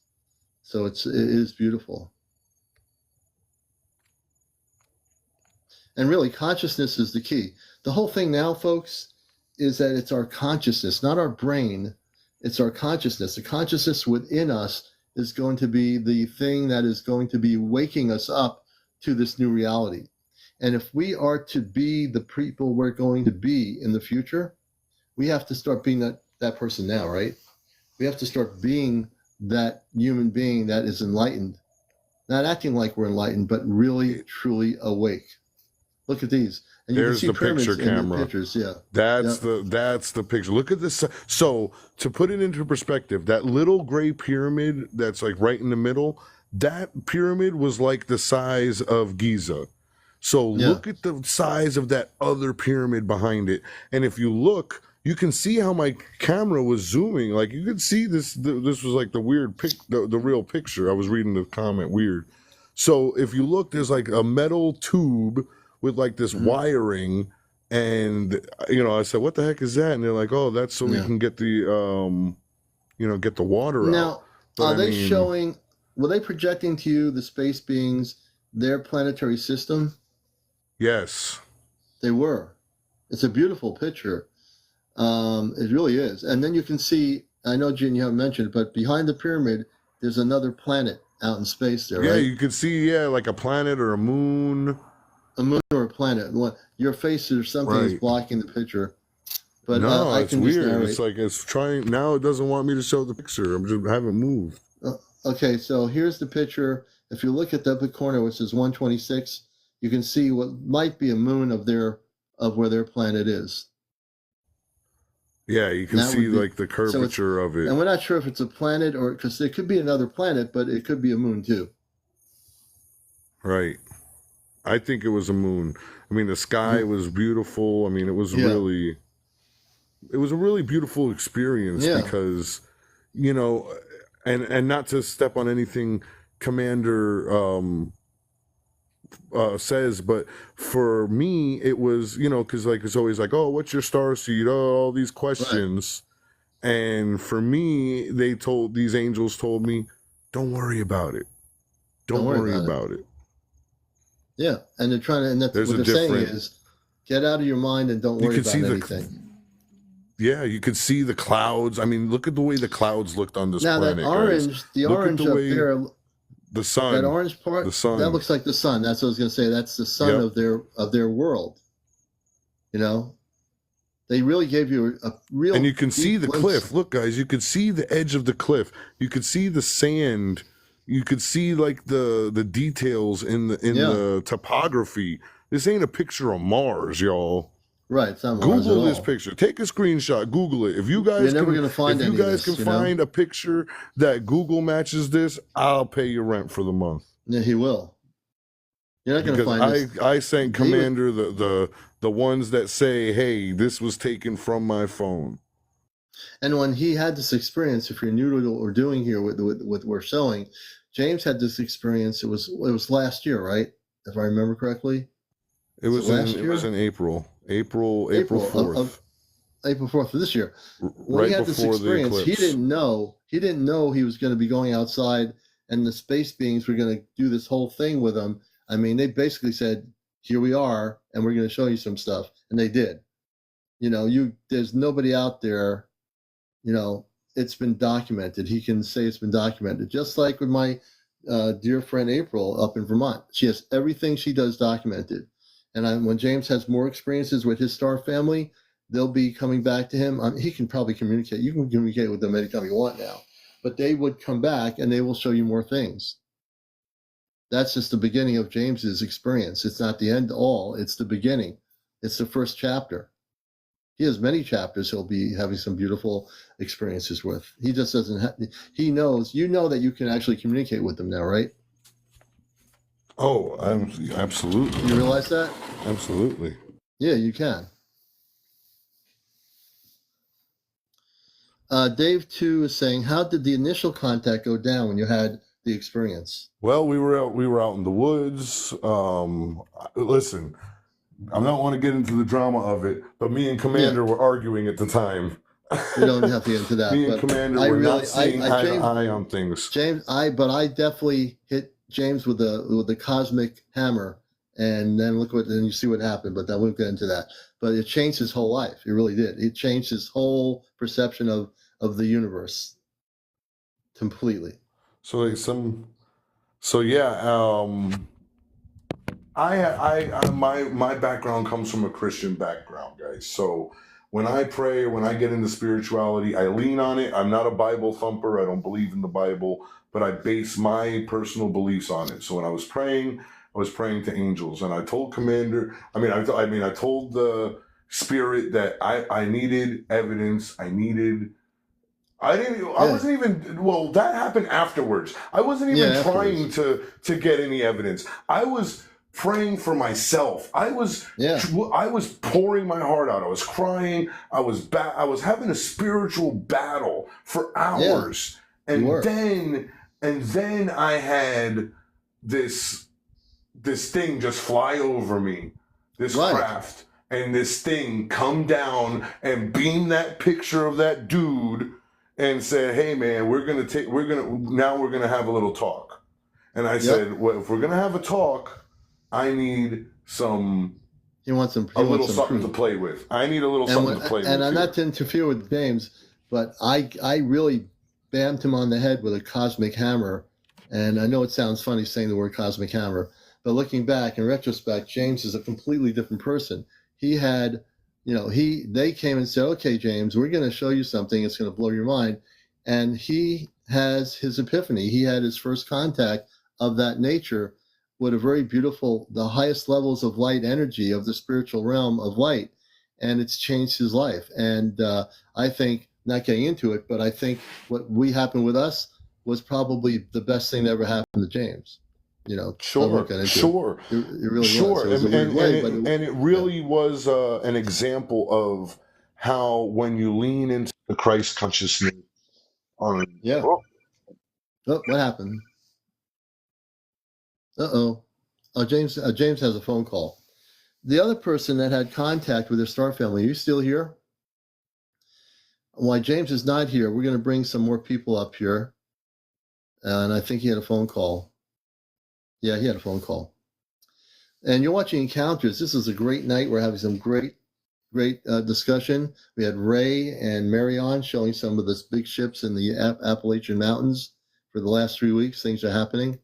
Speaker 1: So it is beautiful. And really, consciousness is the key. The whole thing now, folks, is that it's our consciousness, not our brain. It's our consciousness. The consciousness within us is going to be the thing that is going to be waking us up to this new reality. And if we are to be the people we're going to be in the future, we have to start being that person now, right? We have to start being that human being that is enlightened. Not acting like we're enlightened, but really, truly awake. Look at these. And you
Speaker 3: There's
Speaker 1: can see
Speaker 3: the picture camera.
Speaker 1: The pictures, yeah.
Speaker 3: That's the picture. Look at this. So to put it into perspective, that little gray pyramid that's like right in the middle, that pyramid was like the size of Giza. So look at the size of that other pyramid behind it. And if you look, you can see how my camera was zooming. Like you could see this. This was like the weird the real picture. I was reading the comment weird. So if you look, there's like a metal tube with like this wiring, and I said, "What the heck is that?" And they're like, "Oh, that's so we can get the get the water out."
Speaker 1: Now, are they showing? Were they projecting to you the space beings, their planetary system?
Speaker 3: Yes.
Speaker 1: They were. It's a beautiful picture. It really is. And then you can see, I know, Gene, you haven't mentioned it, but behind the pyramid, there's another planet out in space there,
Speaker 3: Yeah,
Speaker 1: right?
Speaker 3: you could see, like a planet or a moon.
Speaker 1: A moon or a planet. Your face or something is
Speaker 3: Right.
Speaker 1: blocking the picture. But
Speaker 3: No,
Speaker 1: I
Speaker 3: it's
Speaker 1: can just
Speaker 3: weird.
Speaker 1: narrate.
Speaker 3: It's like it's trying now. It doesn't want me to show the picture. I haven't moved.
Speaker 1: Okay, so here's the picture. If you look at the upper corner, which is 126, you can see what might be a moon of where their planet is.
Speaker 3: Yeah, you can see like the curvature of it.
Speaker 1: And we're not sure if it's a planet or because it could be another planet, but it could be a moon too.
Speaker 3: Right. I think it was a moon. I mean, the sky was beautiful. I mean, it was a really beautiful experience because, and not to step on anything Commander says, but for me, it was, because like it's always like, oh, what's your star seed? Oh, all these questions. Right. And for me, these angels told me, don't worry about it. Don't worry about it.
Speaker 1: Yeah, and they're trying to, and that's what they're saying is, get out of your mind and don't worry about anything.
Speaker 3: You could see the clouds. I mean, look at the way the clouds looked on this planet.
Speaker 1: Now that orange, the orange up there,
Speaker 3: the sun,
Speaker 1: that orange part, the sun, that looks like the sun. That's what I was going to say. That's the sun of their world. They really gave you a real.
Speaker 3: And you can see the cliff. Look, guys, you could see the edge of the cliff. You could see the sand. You could see like the details in the topography. This ain't a picture of Mars, y'all.
Speaker 1: Right, it's not Mars
Speaker 3: Google this picture. Take a screenshot. Google it. If you guys can find a picture that Google matches this, I'll pay you rent for the month.
Speaker 1: Yeah, he will. You're not going to find this.
Speaker 3: I sent Commander the ones that say, "Hey, this was taken from my phone."
Speaker 1: And when he had this experience, if you're new to what we're doing here with what we're showing, James had this experience. It was last year, right? If I remember correctly.
Speaker 3: It was in April 4th.
Speaker 1: April 4th of this year. When he had this experience, he didn't know he was going to be going outside and the space beings were going to do this whole thing with him. I mean, they basically said, here we are, and we're going to show you some stuff. And they did. There's nobody out there, it's been documented. He can say it's been documented. Just like with my dear friend April up in Vermont. She has everything she does documented. And when James has more experiences with his star family, they'll be coming back to him. He can probably communicate. You can communicate with them anytime you want now. But they would come back and they will show you more things. That's just the beginning of James's experience. It's not the end all. It's the beginning. It's the first chapter. He has many chapters he'll be having some beautiful experiences with. He just doesn't he knows, that you can actually communicate with them now, right?
Speaker 3: Oh, absolutely.
Speaker 1: You realize that?
Speaker 3: Absolutely.
Speaker 1: Yeah, you can. Dave 2 is saying, how did the initial contact go down when you had the experience?
Speaker 3: Well, we were out in the woods. Listen, I don't want to get into the drama of it, but me and Commander were arguing at the time.
Speaker 1: We don't have to get into that.
Speaker 3: Me and Commander were not seeing eye to eye on things.
Speaker 1: I definitely hit James with the cosmic hammer, and then you see what happened. But that won't get into that. But it changed his whole life. It really did. It changed his whole perception of the universe completely.
Speaker 3: My background comes from a Christian background, guys. So when I pray, when I get into spirituality, I lean on it. I'm not a Bible thumper. I don't believe in the Bible, but I base my personal beliefs on it. So when I was praying to angels, and I told Commander, I told the spirit that I needed evidence. Wasn't even, well, that happened afterwards. I wasn't even trying to get any evidence. I was praying for myself. I was pouring my heart out. I was crying. I was having a spiritual battle for hours. Yeah. And then I had this thing just fly over me, this craft, and this thing come down and beam that picture of that dude and said, "Hey man, we're gonna have a little talk." And I said, "Well, if we're gonna have a talk, I need some
Speaker 1: He wants some.
Speaker 3: a little something to play with. I need a little something to play with.
Speaker 1: And I'm not to interfere with James, but I really bammed him on the head with a cosmic hammer. And I know it sounds funny saying the word cosmic hammer, but looking back in retrospect, James is a completely different person. He had, they came and said, "Okay, James, we're going to show you something. It's going to blow your mind." And he has his epiphany. He had his first contact of that nature with a very beautiful, the highest levels of light energy of the spiritual realm of light. And it's changed his life. And I think, not getting into it, but I think what happened with us was probably the best thing that ever happened to James.
Speaker 3: Sure.
Speaker 1: It really
Speaker 3: sure.
Speaker 1: was. It was a weird way,
Speaker 3: and it really was an example of how when you lean into the Christ consciousness
Speaker 1: Oh, what happened? Uh-oh. James has a phone call. The other person that had contact with their star family, are you still here? Why James is not here, we're going to bring some more people up here. And I think he had a phone call. Yeah, he had a phone call. And you're watching Encounters. This is a great night. We're having some great discussion. We had Ray and Mary on showing some of the big ships in the Appalachian Mountains for the last 3 weeks. Things are happening.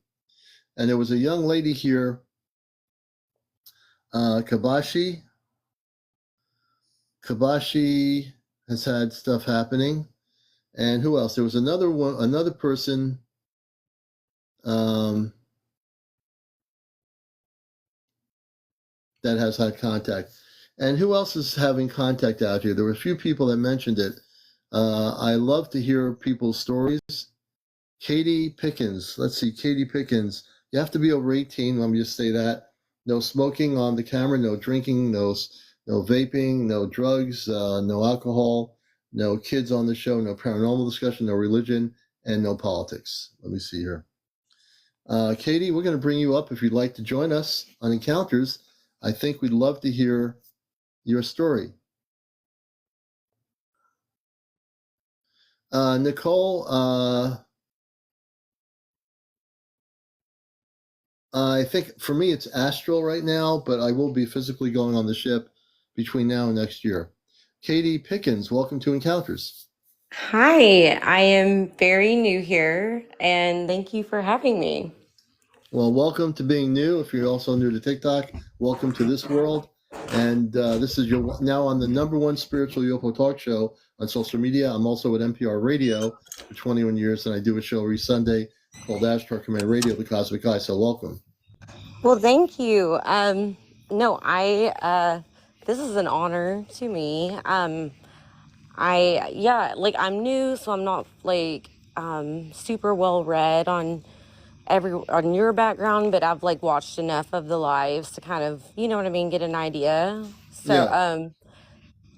Speaker 1: And there was a young lady here, Kabashi. Kabashi has had stuff happening. And who else? There was another person that has had contact. And who else is having contact out here? There were a few people that mentioned it. I love to hear people's stories. Katie Pickens. Let's see, Katie Pickens. You have to be over 18. Let me just say that. No smoking on the camera, no drinking, no vaping, no drugs, no alcohol, no kids on the show, no paranormal discussion, no religion, and no politics. Let me see here. Katie, we're going to bring you up if you'd like to join us on Encounters. I think we'd love to hear your story. Nicole, I think for me it's astral right now, but I will be physically going on the ship between now and next year. Katie Pickens, welcome to Encounters.
Speaker 4: Hi, I am very new here, and thank you for having me.
Speaker 1: Well, welcome to being new. If you're also new to TikTok, welcome to this world. And this is your now on the #1 spiritual UFO talk show on social media. I'm also at NPR Radio for 21 years, and I do a show every Sunday called Astro Command Radio, The Cosmic Eye. So welcome.
Speaker 4: Well, thank you. This is an honor to me. I'm new, so I'm not super well read on your background, but I've watched enough of the lives to kind of, you know what I mean, get an idea. So,
Speaker 1: Yeah.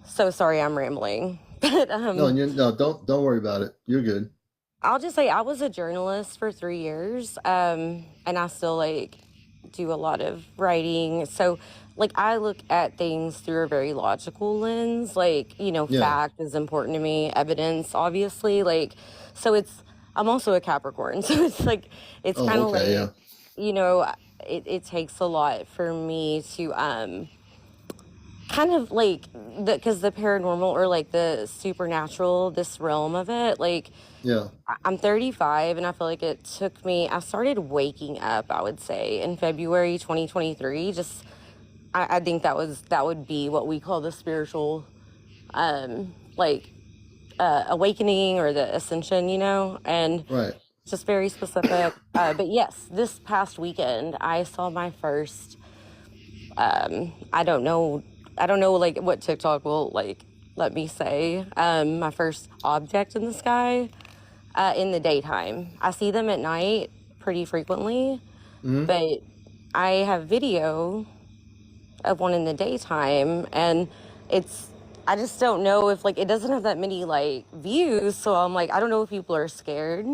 Speaker 4: So sorry I'm rambling, but
Speaker 1: No, don't worry about it. You're good.
Speaker 4: I'll just say I was a journalist for 3 years, and I still do a lot of writing. So I look at things through a very logical lens. Fact is important to me, evidence, obviously. So I'm also a Capricorn, so it's kind of it takes a lot for me to kind of because the paranormal or the supernatural, this realm of it, I'm 35 and I feel like it took me, I started waking up, I would say, in February 2023. I think that would be what we call the spiritual awakening or the ascension, and
Speaker 1: right.
Speaker 4: Just very specific. But yes, this past weekend I saw my first I don't know what TikTok will let me say, my first object in the sky in the daytime. I see them at night pretty frequently, but I have video of one in the daytime, and I just don't know if it doesn't have that many views, so I'm I don't know if people are scared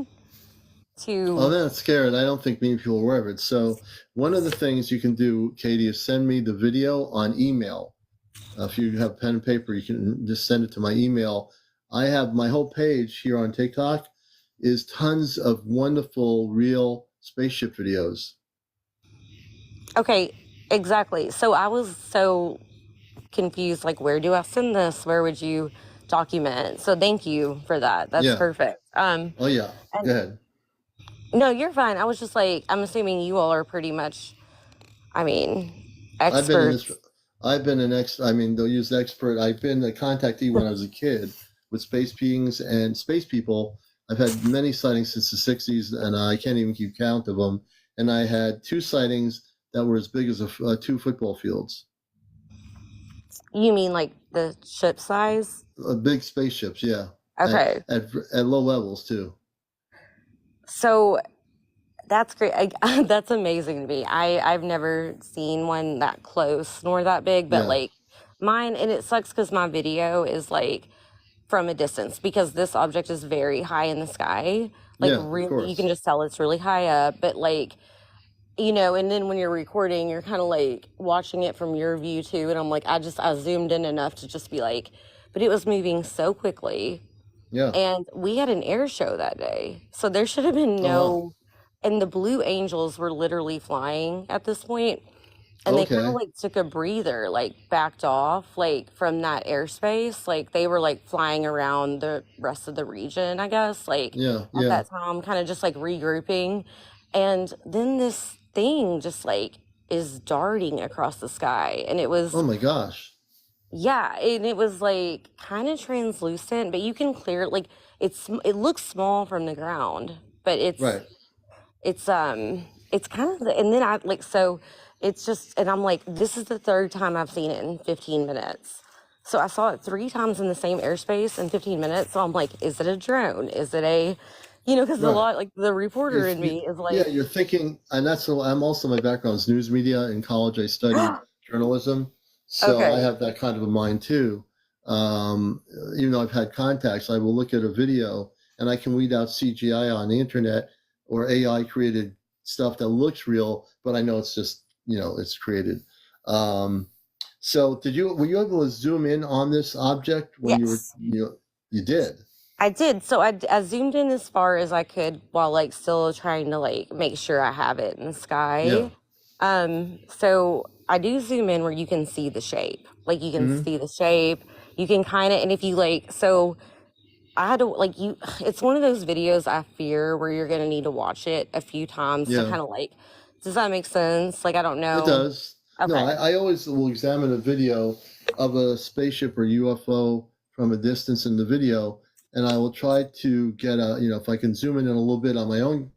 Speaker 4: to.
Speaker 1: Oh, they're not scared. I don't think many people are aware of it. So one of the things you can do, Katie, is send me the video on email. If you have pen and paper, you can just send it to my email. I have my whole page here on TikTok is tons of wonderful, real spaceship videos.
Speaker 4: Okay, exactly. So I was so confused, like, where do I send this? Where would you document? So thank you for that. That's
Speaker 1: Yeah.
Speaker 4: perfect.
Speaker 1: Oh yeah.
Speaker 4: And
Speaker 1: Go ahead.
Speaker 4: no, you're fine. I was just like, I'm assuming you all are pretty much, I mean,
Speaker 1: I've been in this.
Speaker 4: experts.
Speaker 1: I've been an ex. I mean, they'll use expert. I've been a contactee when I was a kid with space beings and space people. I've had many sightings since the '60s, and I can't even keep count of them. And I had 2 sightings that were as big as 2 football fields.
Speaker 4: You mean like the ship size?
Speaker 1: Big spaceships, yeah, at,
Speaker 4: Okay.
Speaker 1: at low levels too.
Speaker 4: So that's great. That's amazing to me. I've never seen one that close nor that big, but
Speaker 1: Yeah,
Speaker 4: like mine, and it sucks because my video is like from a distance because this object is very high in the sky. Like
Speaker 1: yeah, of
Speaker 4: really, you can
Speaker 1: course.
Speaker 4: just tell it's really high up, but like, you know, and then when you're recording, you're kind of like watching it from your view too. And I'm like, I zoomed in enough to just be like, but it was moving so quickly.
Speaker 1: Yeah.
Speaker 4: And we had an air show that day. So there should have been
Speaker 1: Oh wow.
Speaker 4: no, and the Blue Angels were literally flying at this point, and they kind of
Speaker 1: Okay.
Speaker 4: like took a breather, like backed off, like from that airspace. Like they were like flying around the rest of the region, I guess, like
Speaker 1: Yeah,
Speaker 4: at
Speaker 1: yeah.
Speaker 4: that time, kind of just like regrouping. And then this thing just like is darting across the sky. And it
Speaker 1: Oh
Speaker 4: was,
Speaker 1: my gosh.
Speaker 4: yeah, and it was like kind of translucent, but you can clear like it looks small from the ground, but
Speaker 1: Right.
Speaker 4: it's kind of and then I like so it's just and I'm like this is the third time I've seen it in 15 minutes. So I saw it 3 times in the same airspace in 15 minutes. So I'm like, is it a drone? Is it a, you know, because a
Speaker 1: Right.
Speaker 4: lot like the reporter
Speaker 1: If
Speaker 4: in
Speaker 1: you,
Speaker 4: me is
Speaker 1: yeah,
Speaker 4: like,
Speaker 1: you're thinking, and that's I'm also my background is news media. In college, I studied journalism, so I
Speaker 4: okay,
Speaker 1: have that kind of a mind too. Even though I've had contacts, I will look at a video and I can weed out CGI on the internet or AI created stuff that looks real, but I know it's just it's created. Um, so were you able to zoom in on this object when you were
Speaker 4: yes.
Speaker 1: you did?
Speaker 4: I did. So I zoomed in as far as I could while like still trying to like make sure I have it in the
Speaker 1: Yeah.
Speaker 4: sky. So I do zoom in where you can see the shape. Like you can
Speaker 1: Hmm.
Speaker 4: see the shape. You can kind of, and if you like, so I had to like you. It's one of those videos I fear where you're gonna need to watch it a few times to
Speaker 1: Yeah.
Speaker 4: kind of like. Does that make sense? Like I don't
Speaker 1: It
Speaker 4: know.
Speaker 1: does. No,
Speaker 4: Okay.
Speaker 1: I always will examine a video of a spaceship or UFO from a distance in the video, and I will try to get if I can zoom in a little bit on my own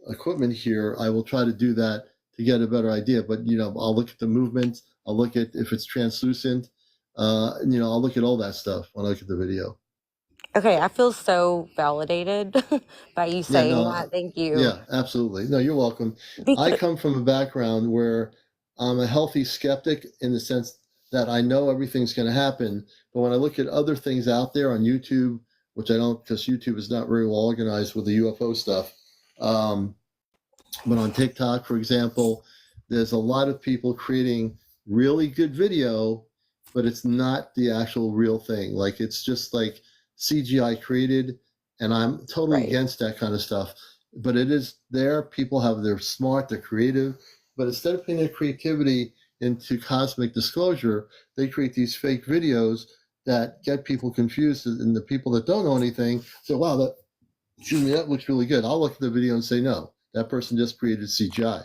Speaker 1: equipment here, I will try to do that to get a better idea. But, I'll look at the movement, I'll look at if it's translucent, I'll look at all that stuff when I look at the video.
Speaker 4: Okay. I feel so validated by you
Speaker 1: Yeah,
Speaker 4: saying
Speaker 1: no,
Speaker 4: that. Thank you.
Speaker 1: yeah, absolutely. No, you're welcome. I
Speaker 4: Because
Speaker 1: come from a background where I'm a healthy skeptic in the sense that I know everything's going to happen. But when I look at other things out there on YouTube, which I don't, because YouTube is not very well organized with the UFO stuff. Um, but on TikTok, for example, there's a lot of people creating really good video, but it's not the actual real thing. Like it's just like CGI created, and I'm totally
Speaker 4: right.
Speaker 1: against that kind of stuff. But it is there. People they're smart, they're creative, but instead of putting their creativity into cosmic disclosure, they create these fake videos that get people confused, and the people that don't know anything say, "Wow, that looks really good." I'll look at the video and say, "No, that person just created CGI,"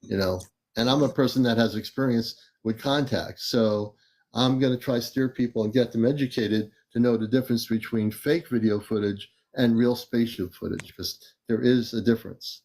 Speaker 1: you know. And I'm a person that has experience with contacts, so I'm going to try steer people and get them educated to know the difference between fake video footage and real spaceship footage, because there is a difference.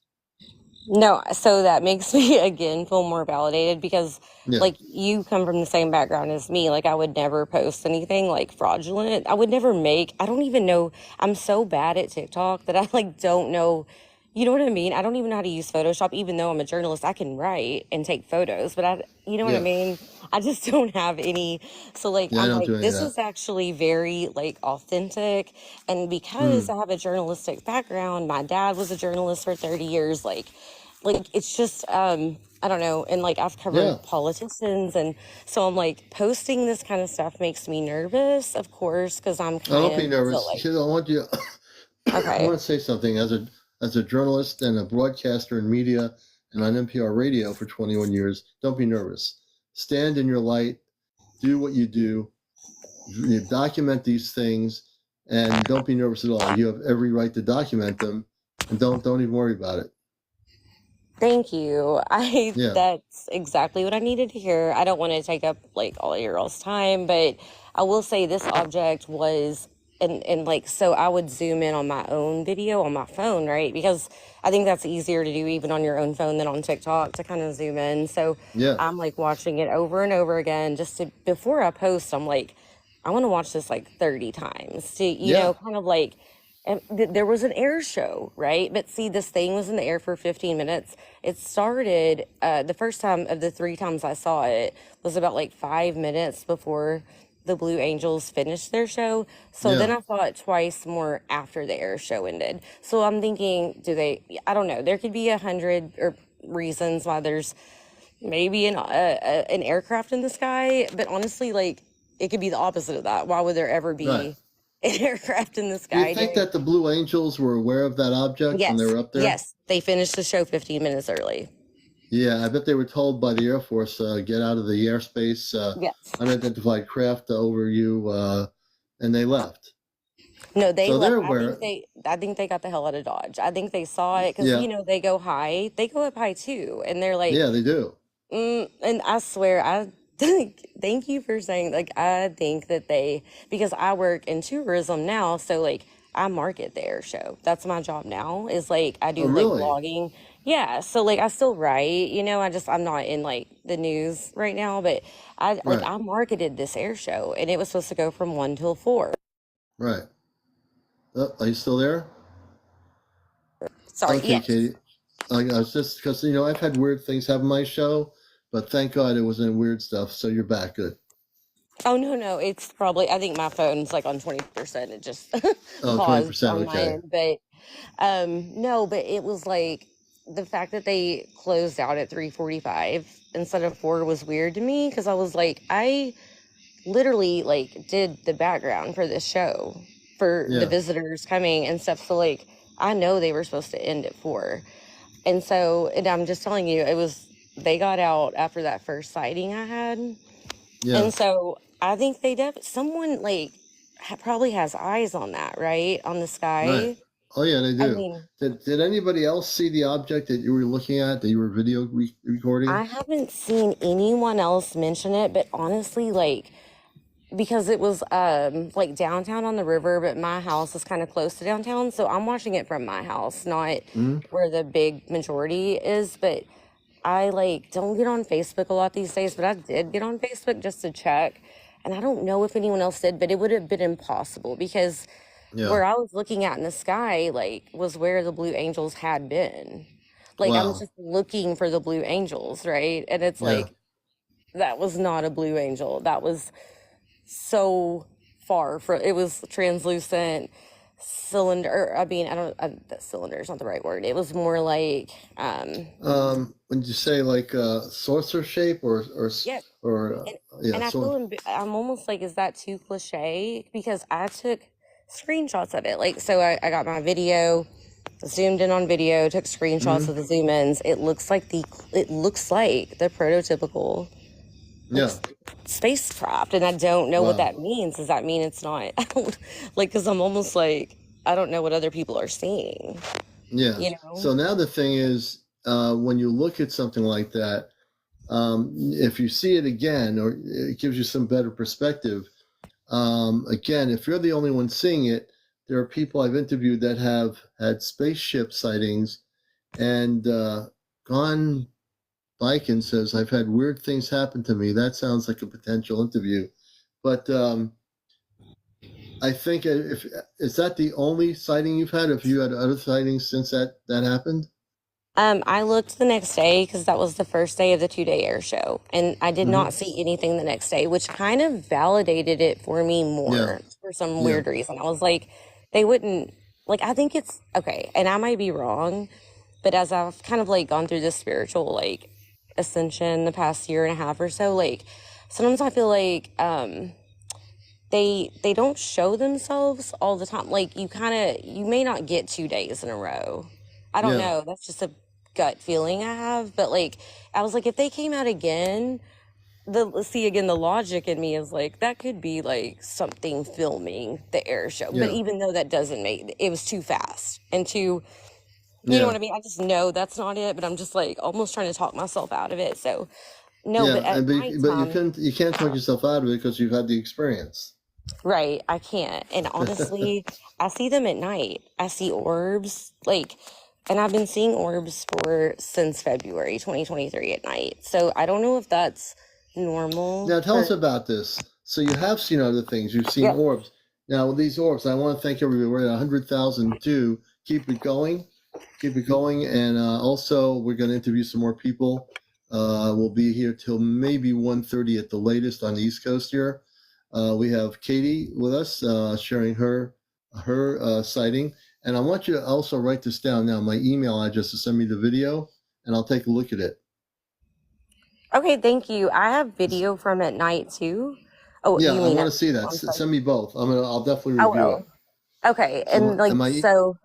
Speaker 4: No, so that makes me again feel more validated because
Speaker 1: Yeah,
Speaker 4: like you come from the same background as me. Like I would never post anything like fraudulent. I would never I don't even know. I'm so bad at TikTok that I like don't know. You know what I mean? I don't even know how to use Photoshop, even though I'm a journalist. I can write and take photos, but you know what I
Speaker 1: yeah,
Speaker 4: mean? I just don't have any. So like,
Speaker 1: yeah. I
Speaker 4: I'm
Speaker 1: don't
Speaker 4: like,
Speaker 1: do any of
Speaker 4: this
Speaker 1: that.
Speaker 4: is actually very like authentic. And because
Speaker 1: Mm,
Speaker 4: I have a journalistic background, my dad was a journalist for 30 years. Like it's just I don't know, and like I've
Speaker 1: yeah,
Speaker 4: covered politicians, and so I'm like posting this kind of stuff makes me nervous, of course, because I'm
Speaker 1: oh,
Speaker 4: kind
Speaker 1: don't be
Speaker 4: of still
Speaker 1: nervous.
Speaker 4: like,
Speaker 1: I want you. I
Speaker 4: okay,
Speaker 1: want to say something as a journalist and a broadcaster in media. and on NPR radio for 21 years. Don't be nervous. Stand in your light. Do what you do. You document these things, and don't be nervous at all. You have every right to document them, and don't even worry about it.
Speaker 4: Thank you.
Speaker 1: Yeah.
Speaker 4: That's exactly what I needed to hear. I don't want to take up like all of your all's time, but I will say this object was and like so I would zoom in on my own video on my phone, right? Because I think that's easier to do even on your own phone than on TikTok to kind of zoom in. So
Speaker 1: Yeah.
Speaker 4: I'm like watching it over and over again just to before I post, I'm like, I want to watch this like 30 times to, you
Speaker 1: Yeah.
Speaker 4: know, kind of like and there was an air show, right? But see, this thing was in the air for 15 minutes. It started, the first time of the 3 times I saw it was about like 5 minutes before the Blue Angels finished their show. So then
Speaker 1: Yeah.
Speaker 4: I saw it twice more after the air show ended. So I'm thinking, I don't know, there could be 100 or reasons why there's maybe an aircraft in the sky, but honestly, like, it could be the opposite of that. Why would there ever
Speaker 1: Right.
Speaker 4: be an aircraft in the
Speaker 1: Do you
Speaker 4: sky
Speaker 1: think
Speaker 4: during
Speaker 1: that the Blue Angels were aware of that object when they
Speaker 4: Yes,
Speaker 1: were up there?
Speaker 4: yes. They finished the show 15 minutes early.
Speaker 1: Yeah, I bet they were told by the Air Force, get out of the airspace,
Speaker 4: Yes.
Speaker 1: unidentified craft over you, and they left.
Speaker 4: No, they
Speaker 1: So
Speaker 4: left.
Speaker 1: they're aware.
Speaker 4: I think they got the hell out of Dodge. I think they saw it because
Speaker 1: Yeah.
Speaker 4: you know they go high. They go up high too, and they're like,
Speaker 1: Yeah, they do.
Speaker 4: and I swear, I thank you for saying like I think that they because I work in tourism now, so like I market the air show. That's my job now. Is like I do
Speaker 1: Oh,
Speaker 4: like
Speaker 1: really?
Speaker 4: blogging. Yeah, so like I still write. You know, I'm not in like the news right now, but
Speaker 1: Right.
Speaker 4: I marketed this air show, and it was supposed to go from 1 till 4.
Speaker 1: Right. Oh, are you still there?
Speaker 4: Sorry,
Speaker 1: Okay,
Speaker 4: yes.
Speaker 1: Katie. I was just because I've had weird things happen on my show, but thank God it wasn't weird stuff. So you're back. Good.
Speaker 4: Oh no, it's probably I think my phone's like on 20%. It just
Speaker 1: Oh,
Speaker 4: paused
Speaker 1: 20%.
Speaker 4: on my
Speaker 1: Okay.
Speaker 4: end, but no, but it was like the fact that they closed out at 3:45 instead of 4 was weird to me because I was like I literally like did the background for this show for the
Speaker 1: Yeah.
Speaker 4: visitors coming and stuff. So like I know they were supposed to end at 4. And so and I'm just telling you they got out after that first sighting I had.
Speaker 1: Yeah.
Speaker 4: And so I think someone like probably has eyes on that, right? On the
Speaker 1: Right.
Speaker 4: sky.
Speaker 1: Oh, yeah, they
Speaker 4: I
Speaker 1: do.
Speaker 4: mean,
Speaker 1: Did anybody else see the object that you were looking at, that you were video recording?
Speaker 4: I haven't seen anyone else mention it, but honestly, like because it was like downtown on the river, but my house is kind of close to downtown, so I'm watching it from my house, not
Speaker 1: Hmm?
Speaker 4: where the big majority is. But I like don't get on Facebook a lot these days, but I did get on Facebook just to check. And I don't know if anyone else did, but it would have been impossible because where
Speaker 1: Yeah.
Speaker 4: I was looking at in the sky, like, was where the Blue Angels had been. Like, I'm
Speaker 1: Wow.
Speaker 4: just looking for the Blue Angels, right? And it's
Speaker 1: Yeah.
Speaker 4: like, that was not a Blue Angel. That was so far from it was translucent cylinder. I mean, I don't. That cylinder is not the right word. It was more like,
Speaker 1: When you say like saucer shape
Speaker 4: yeah.
Speaker 1: or
Speaker 4: And
Speaker 1: yeah,
Speaker 4: I feel I'm almost like, is that too cliche? Because I took screenshots of it. Like, so I got my video, zoomed in on video, took screenshots
Speaker 1: Mhm.
Speaker 4: of the zoom ins. It looks like the prototypical
Speaker 1: Yeah.
Speaker 4: spacecraft, and I don't know what
Speaker 1: Wow.
Speaker 4: that means. Does that mean it's not? I don't like because I'm almost like I don't know what other people are seeing.
Speaker 1: Yeah.
Speaker 4: You know?
Speaker 1: So now the thing is, when you look at something like that, if you see it again, or it gives you some better perspective. Again, if you're the only one seeing it, there are people I've interviewed that have had spaceship sightings and gone Viking says, I've had weird things happen to me. That sounds like a potential interview. But I think if is that the only sighting you've had? Have you had other sightings since that happened?
Speaker 4: I looked the next day because that was the first day of the 2-day air show, and I did
Speaker 1: Mhm.
Speaker 4: not see anything the next day, which kind of validated it for me more
Speaker 1: Yeah.
Speaker 4: for some
Speaker 1: Yeah.
Speaker 4: weird reason. I was like, they wouldn't like. I think it's okay, and I might be wrong, but as I've kind of like gone through this spiritual like ascension the past year and a half or so, like sometimes I feel like they don't show themselves all the time. Like you may not get 2 days in a row. I don't
Speaker 1: Yeah.
Speaker 4: know. That's just a gut feeling I have. But like, I was like, if they came out again, the logic in me is like that could be like something filming the air show. But
Speaker 1: Yeah,
Speaker 4: even though that doesn't make it was too fast and too, you know what
Speaker 1: yeah,
Speaker 4: I mean? I just know that's not it, but I'm just like almost trying to talk myself out of it. So no, but
Speaker 1: yeah.
Speaker 4: at
Speaker 1: But
Speaker 4: nighttime,
Speaker 1: you can't talk yourself out of it because you've had the experience.
Speaker 4: right, I can't. And honestly, I see them at night. I see orbs, like, and I've been seeing orbs for since February 2023 at night. So I don't know if that's normal
Speaker 1: Now tell us
Speaker 4: for,
Speaker 1: about this. So you have seen other things. You've seen
Speaker 4: yep.
Speaker 1: orbs. Now with these orbs, I want to thank everybody. We're at 100,000 too. Keep it going. Keep it going. And also, we're going to interview some more people. We'll be here till maybe 1:30 at the latest on the East Coast here. We have Katie with us, sharing her sighting. And I want you to also write this down now. My email address to send me the video, and I'll take a look at it.
Speaker 4: Okay, thank you. I have video from at night too. Oh,
Speaker 1: Yeah,
Speaker 4: you
Speaker 1: I
Speaker 4: mean
Speaker 1: want
Speaker 4: at
Speaker 1: to see that.
Speaker 4: I'm sorry.
Speaker 1: Send me both. I'll definitely
Speaker 4: I
Speaker 1: review it.
Speaker 4: will. Okay,
Speaker 1: So
Speaker 4: and like so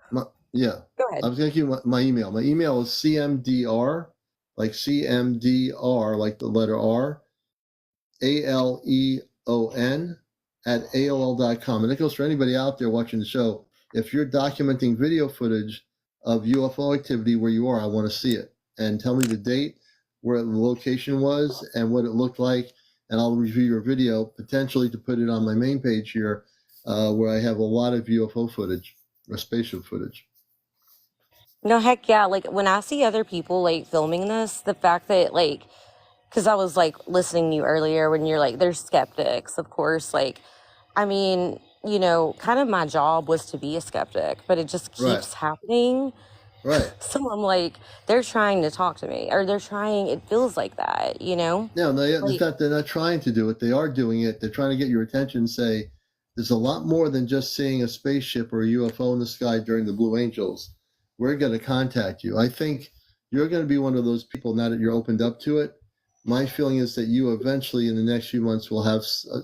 Speaker 1: yeah,
Speaker 4: go
Speaker 1: I
Speaker 4: ahead.
Speaker 1: was gonna give you my email. My email is CmdR, like CmdR, like the letter R, ALEON at AOL.com. And it goes for anybody out there watching the show. If you're documenting video footage of UFO activity where you are, I want to see it. And tell me the date, where the location was, and what it looked like. And I'll review your video potentially to put it on my main page here, where I have a lot of UFO footage or spaceship footage.
Speaker 4: No, heck yeah. Like when I see other people like filming this, the fact that like, because I was like listening to you earlier when you're like, there's skeptics, of course. Like, I mean, you know, kind of my job was to be a skeptic, but it just
Speaker 1: Right,
Speaker 4: keeps happening.
Speaker 1: right.
Speaker 4: So I'm like, they're trying to talk to me, or they're trying, it feels like that, you know?
Speaker 1: No, it's
Speaker 4: Like,
Speaker 1: not. They're not trying to do it. They are doing it. They're trying to get your attention. And say, there's a lot more than just seeing a spaceship or a UFO in the sky during the Blue Angels. We're going to contact you. I think you're going to be one of those people now that you're opened up to it. My feeling is that you eventually, in the next few months, will have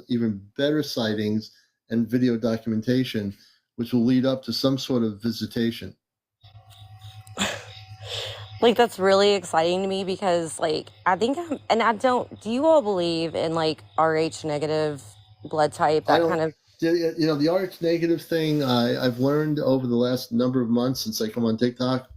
Speaker 1: even better sightings and video documentation, which will lead up to some sort of visitation.
Speaker 4: like that's really exciting to me because like I think and I don't, do you all believe in like RH negative blood type,
Speaker 1: I
Speaker 4: that
Speaker 1: don't,
Speaker 4: kind of,
Speaker 1: the RH negative thing, I've learned over the last number of months since I come on TikTok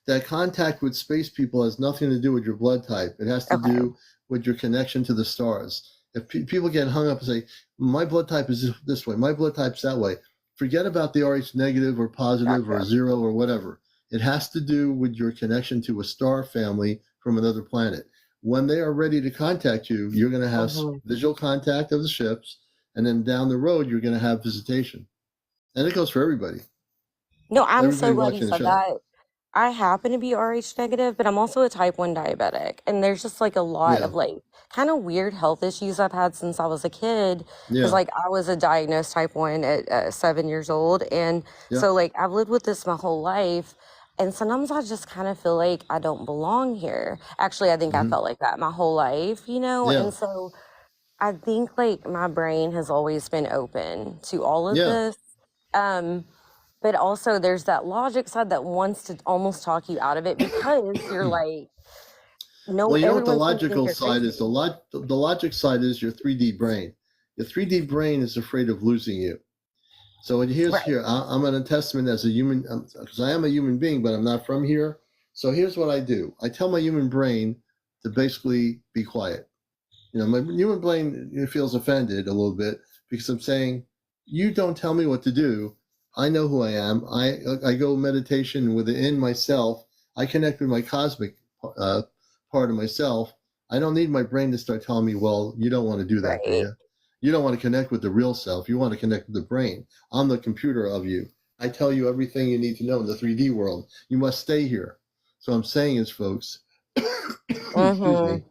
Speaker 1: that contact with space people has nothing to do with your blood type. It has to
Speaker 4: okay,
Speaker 1: do with your connection to the stars. If people get hung up and say, my blood type is this way, my blood type's that way, forget about the RH negative or positive or
Speaker 4: gotcha.
Speaker 1: zero or whatever. It has to do with your connection to a star family from another planet. When they are ready to contact you, you're going to have
Speaker 4: Hmm.
Speaker 1: visual contact of the ships, and then down the road, you're going to have visitation. And it goes for everybody,
Speaker 4: No, I'm
Speaker 1: everybody
Speaker 4: so glad you
Speaker 1: watching the
Speaker 4: said
Speaker 1: show.
Speaker 4: that. I happen to be RH negative, but I'm also a type 1 diabetic. And there's just like a lot
Speaker 1: Yeah,
Speaker 4: of like kind of weird health issues I've had since I was a kid. Cause
Speaker 1: yeah,
Speaker 4: like I was a diagnosed type 1 at 7 years old. And
Speaker 1: yeah,
Speaker 4: so like I've lived with this my whole life. And sometimes I just kind of feel like I don't belong here. Actually, I think I
Speaker 1: hmm
Speaker 4: felt like that my whole life, you know?
Speaker 1: yeah,
Speaker 4: And so I think like my brain has always been open to all of
Speaker 1: yeah.
Speaker 4: this. Um, but also there's that logic side that wants to almost talk you out of it because you're like, no,
Speaker 1: Well, you know what the
Speaker 4: everyone's gonna think
Speaker 1: logical
Speaker 4: you're
Speaker 1: side is?
Speaker 4: crazy.
Speaker 1: The logic side is your 3D brain. Your 3D brain is afraid of losing you. So here's
Speaker 4: Right.
Speaker 1: here. I'm an testament as a human, because I am a human being, but I'm not from here. So here's what I do. I tell my human brain to basically be quiet. My human brain feels offended a little bit because I'm saying, you don't tell me what to do. I know who I am. I go meditation within myself. I connect with my cosmic uh, part of myself. I don't need my brain to start telling me, well, you don't want to do that, do
Speaker 4: Right.
Speaker 1: you? You don't want to connect with the real self. You want to connect with the brain. I'm the computer of you. I tell you everything you need to know in the 3D world. You must stay here. So I'm saying is, folks, excuse
Speaker 4: Mm-hmm.
Speaker 1: me,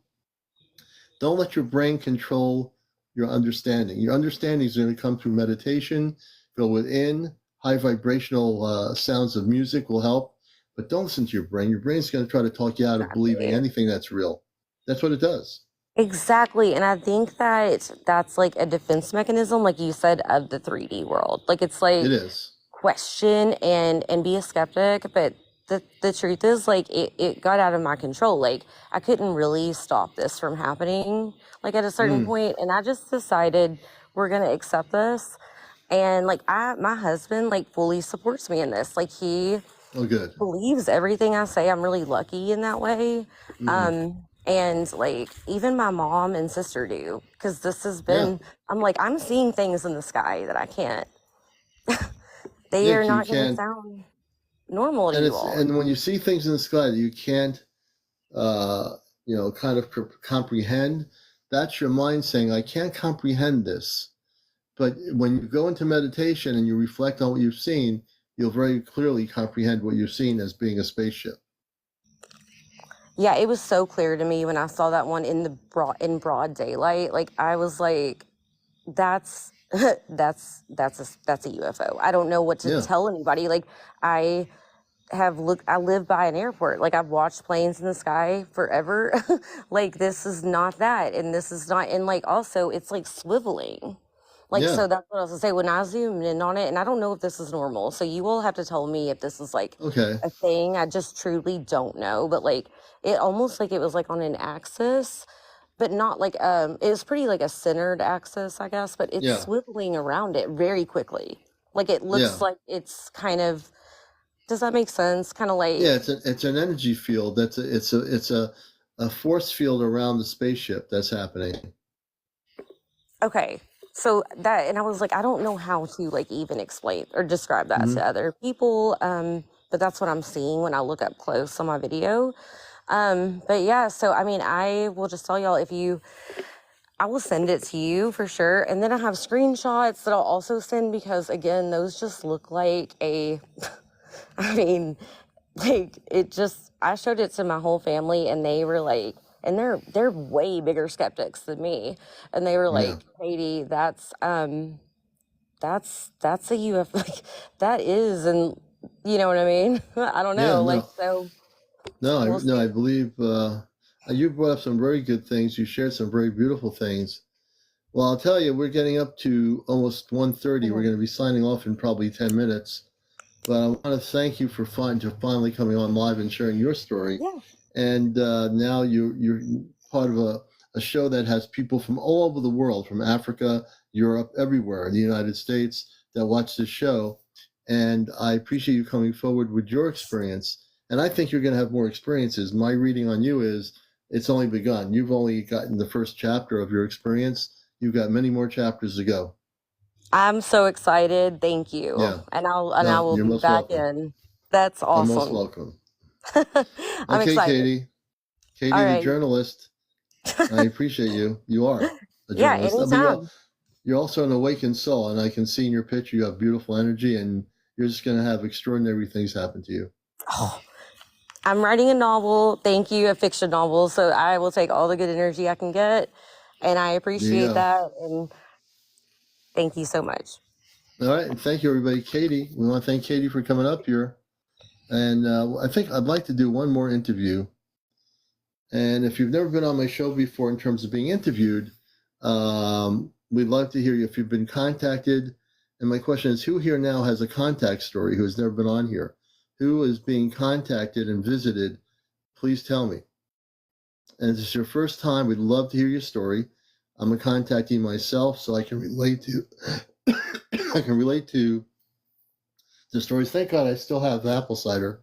Speaker 1: don't let your brain control your understanding. Your understanding is going to come through meditation, go within. High vibrational sounds of music will help, but don't listen to your brain. Your brain's going to try to talk you out of believing
Speaker 4: Exactly.
Speaker 1: anything that's real. That's what it does.
Speaker 4: Exactly. And I think that that's like a defense mechanism, like you said, of the 3D world. Like it's
Speaker 1: It
Speaker 4: like
Speaker 1: is.
Speaker 4: question and be a skeptic, but the truth is, like, it got out of my control. Like, I couldn't really stop this from happening, like, at a certain
Speaker 1: Mm.
Speaker 4: point, and I just decided we're gonna accept this. And like, my husband, like, fully supports me in this. Like, he
Speaker 1: Oh, good.
Speaker 4: believes everything I say. I'm really lucky in that way.
Speaker 1: Mm.
Speaker 4: And like, even my mom and sister do, because this has
Speaker 1: Yeah.
Speaker 4: been, I'm like, I'm seeing things in the sky that I can't, they
Speaker 1: Yeah.
Speaker 4: are
Speaker 1: You
Speaker 4: not going to
Speaker 1: can't,
Speaker 4: sound normal to
Speaker 1: and
Speaker 4: you
Speaker 1: it's
Speaker 4: all.
Speaker 1: and when you see things in the sky that you can't, kind of comprehend, that's your mind saying, "I can't comprehend this." But when you go into meditation and you reflect on what you've seen, you'll very clearly comprehend what you've seen as being a spaceship.
Speaker 4: Yeah, it was so clear to me when I saw that one in in broad daylight. Like, I was like, that's that's a UFO. I don't know what to
Speaker 1: Yeah.
Speaker 4: tell anybody. Like, I I live by an airport. Like, I've watched planes in the sky forever. Like, this is not that, and this is not, and like, also, it's like swiveling. Like,
Speaker 1: Yeah.
Speaker 4: so that's what I was gonna say when I zoomed in on it, and I don't know if this is normal. So you will have to tell me if this is like
Speaker 1: Okay.
Speaker 4: a thing. I just truly don't know. But like, it almost like it was like on an axis, but not like, it was pretty like a centered axis, I guess, but it's
Speaker 1: Yeah.
Speaker 4: swiveling around it very quickly. Like, it
Speaker 1: Yeah.
Speaker 4: looks like it's kind of, does that make sense? Kind of
Speaker 1: Yeah.
Speaker 4: like,
Speaker 1: It's an energy field. It's a force field around the spaceship that's happening.
Speaker 4: okay. So that, and I was like, I don't know how to like even explain or describe that
Speaker 1: Hmm.
Speaker 4: to other people. But that's what I'm seeing when I look up close on my video. But yeah, so I mean, I will just tell y'all, I will send it to you for sure. And then I have screenshots that I'll also send, because again, those just look like I mean, like, it just, I showed it to my whole family, and they were like, and they're way bigger skeptics than me. And they were
Speaker 1: Yeah.
Speaker 4: like, Katie, that's a UFO. Like, that is, and you know what I mean? I don't
Speaker 1: Yeah.
Speaker 4: know. Like,
Speaker 1: No.
Speaker 4: so
Speaker 1: No.
Speaker 4: we'll
Speaker 1: I
Speaker 4: see.
Speaker 1: believe you brought up some very good things. You shared some very beautiful things. Well, I'll tell you, we're getting up to almost 1:30. We're
Speaker 4: Mhm.
Speaker 1: going to be signing off in probably 10 minutes. But I want to thank you for finally coming on live and sharing your story.
Speaker 4: Yeah.
Speaker 1: And now you're part of a show that has people from all over the world, from Africa, Europe, everywhere, in the United States, that watch this show. And I appreciate you coming forward with your experience. And I think you're going to have more experiences. My reading on you is it's only begun. You've only gotten the first chapter of your experience. You've got many more chapters to go.
Speaker 4: I'm so excited. Thank you.
Speaker 1: Yeah.
Speaker 4: And I
Speaker 1: No,
Speaker 4: will
Speaker 1: you're
Speaker 4: be
Speaker 1: most
Speaker 4: back
Speaker 1: welcome.
Speaker 4: in. That's
Speaker 1: You're most
Speaker 4: awesome.
Speaker 1: welcome.
Speaker 4: I'm
Speaker 1: Okay,
Speaker 4: excited.
Speaker 1: Katie.
Speaker 4: All
Speaker 1: Katie, the
Speaker 4: right.
Speaker 1: journalist. I appreciate you. You are a
Speaker 4: Yeah,
Speaker 1: journalist. But
Speaker 4: anytime.
Speaker 1: you're also an awakened soul, and I can see in your picture you have beautiful energy, and you're just going to have extraordinary things happen to you.
Speaker 4: Oh, I'm writing a novel. Thank you, a fiction novel. So I will take all the good energy I can get. And I
Speaker 1: There you
Speaker 4: appreciate
Speaker 1: go.
Speaker 4: that. And thank you so much.
Speaker 1: All right, and thank you, everybody. Katie, we want to thank Katie for coming up here. And I think I'd like to do one more interview. And if you've never been on my show before in terms of being interviewed, we'd love to hear you if you've been contacted. And my question is, who here now has a contact story who has never been on here? Who is being contacted and visited? Please tell me. And if it's your first time, we'd love to hear your story. I'm a contactee myself, so I can relate to I can relate to the stories. Thank God I still have the apple cider.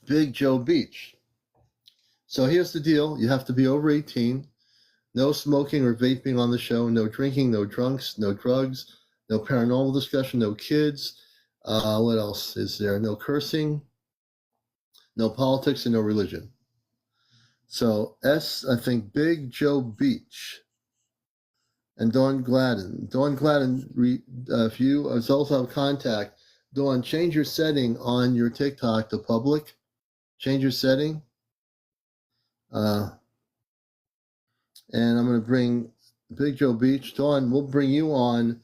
Speaker 1: Big Joe Beach. So here's the deal. You have to be over 18. No smoking or vaping on the show. No drinking, no drunks, no drugs, no paranormal discussion, no kids. What else is there? No cursing, no politics, and no religion. So I think Big Joe Beach and Dawn Gladden. Dawn Gladden, if you also have contact, Dawn, change your setting on your TikTok to public. Change your setting. And I'm going to bring Big Joe Beach. Dawn, we'll bring you on,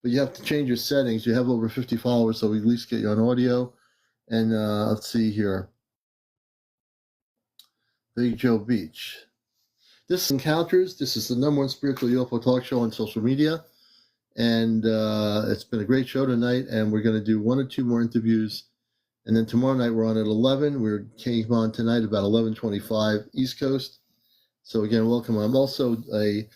Speaker 1: but you have to change your settings. You have over 50 followers, so we at least get you on audio. And let's see here. Big Joe Beach. This is Encounters. This is the #1 spiritual UFO talk show on social media. And it's been a great show tonight, and we're going to do 1 or 2 more interviews. And then tomorrow night we're on at 11. We came on tonight about 11:25 East Coast. So again, welcome. I'm also a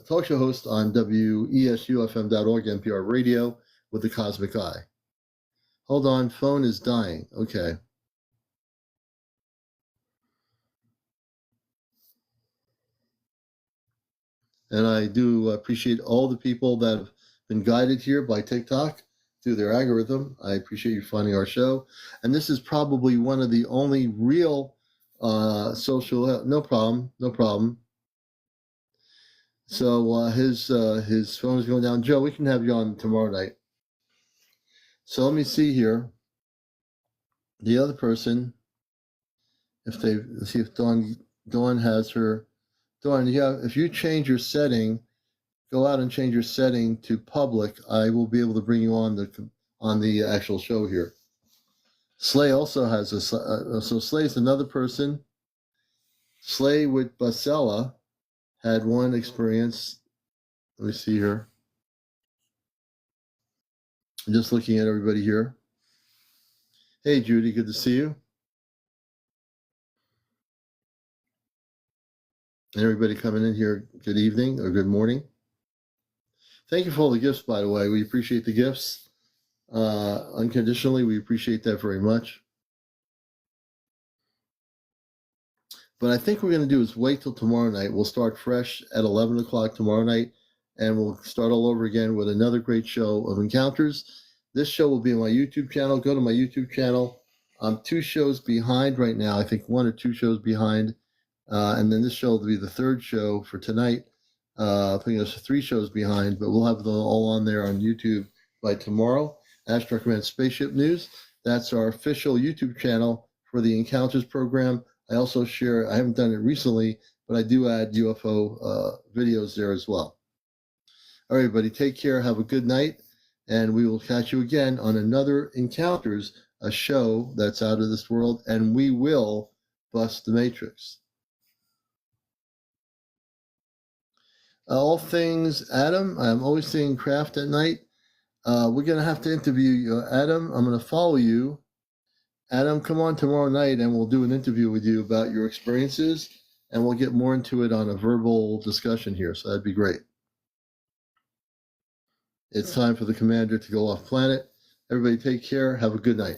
Speaker 1: talk show host on WESUFM.org, NPR Radio, with the Cosmic Eye. Hold on, phone is dying. Okay. And I do appreciate all the people that have been guided here by TikTok through their algorithm. I appreciate you finding our show. And this is probably one of the only real social, no problem. So his phone is going down. Joe, we can have you on tomorrow night. So let me see here. The other person, let's see if Dawn has her. Dawn, if you change your setting, go out and change your setting to public, I will be able to bring you on the actual show here. Slay also has so Slay's another person. Slay with Basella had one experience. Let me see here. I'm just looking at everybody here. Hey, Judy, good to see you. And everybody coming in here, good evening or good morning. Thank you for all the gifts, by the way. We appreciate the gifts unconditionally. We appreciate that very much. But I think what we're going to do is wait till tomorrow night. We'll start fresh at 11 o'clock tomorrow night, and we'll start all over again with another great show of encounters. This show will be on my YouTube channel. Go to my YouTube channel. I'm 2 shows behind right now. I think 1 or 2 shows behind. And then this show will be the 3rd show for tonight. I think there's 3 shows behind, but we'll have them all on there on YouTube by tomorrow. Astro Command Spaceship News. That's our official YouTube channel for the Encounters program. I also share, I haven't done it recently, but I do add UFO videos there as well. All right, everybody, take care. Have a good night. And we will catch you again on another Encounters, a show that's out of this world, and we will bust the Matrix. All things Adam. I'm always seeing Craft at night. We're going to have to interview you, Adam. I'm going to follow you. Adam, come on tomorrow night and we'll do an interview with you about your experiences, and we'll get more into it on a verbal discussion here. So that'd be great. It's time for the commander to go off planet. Everybody take care. Have a good night.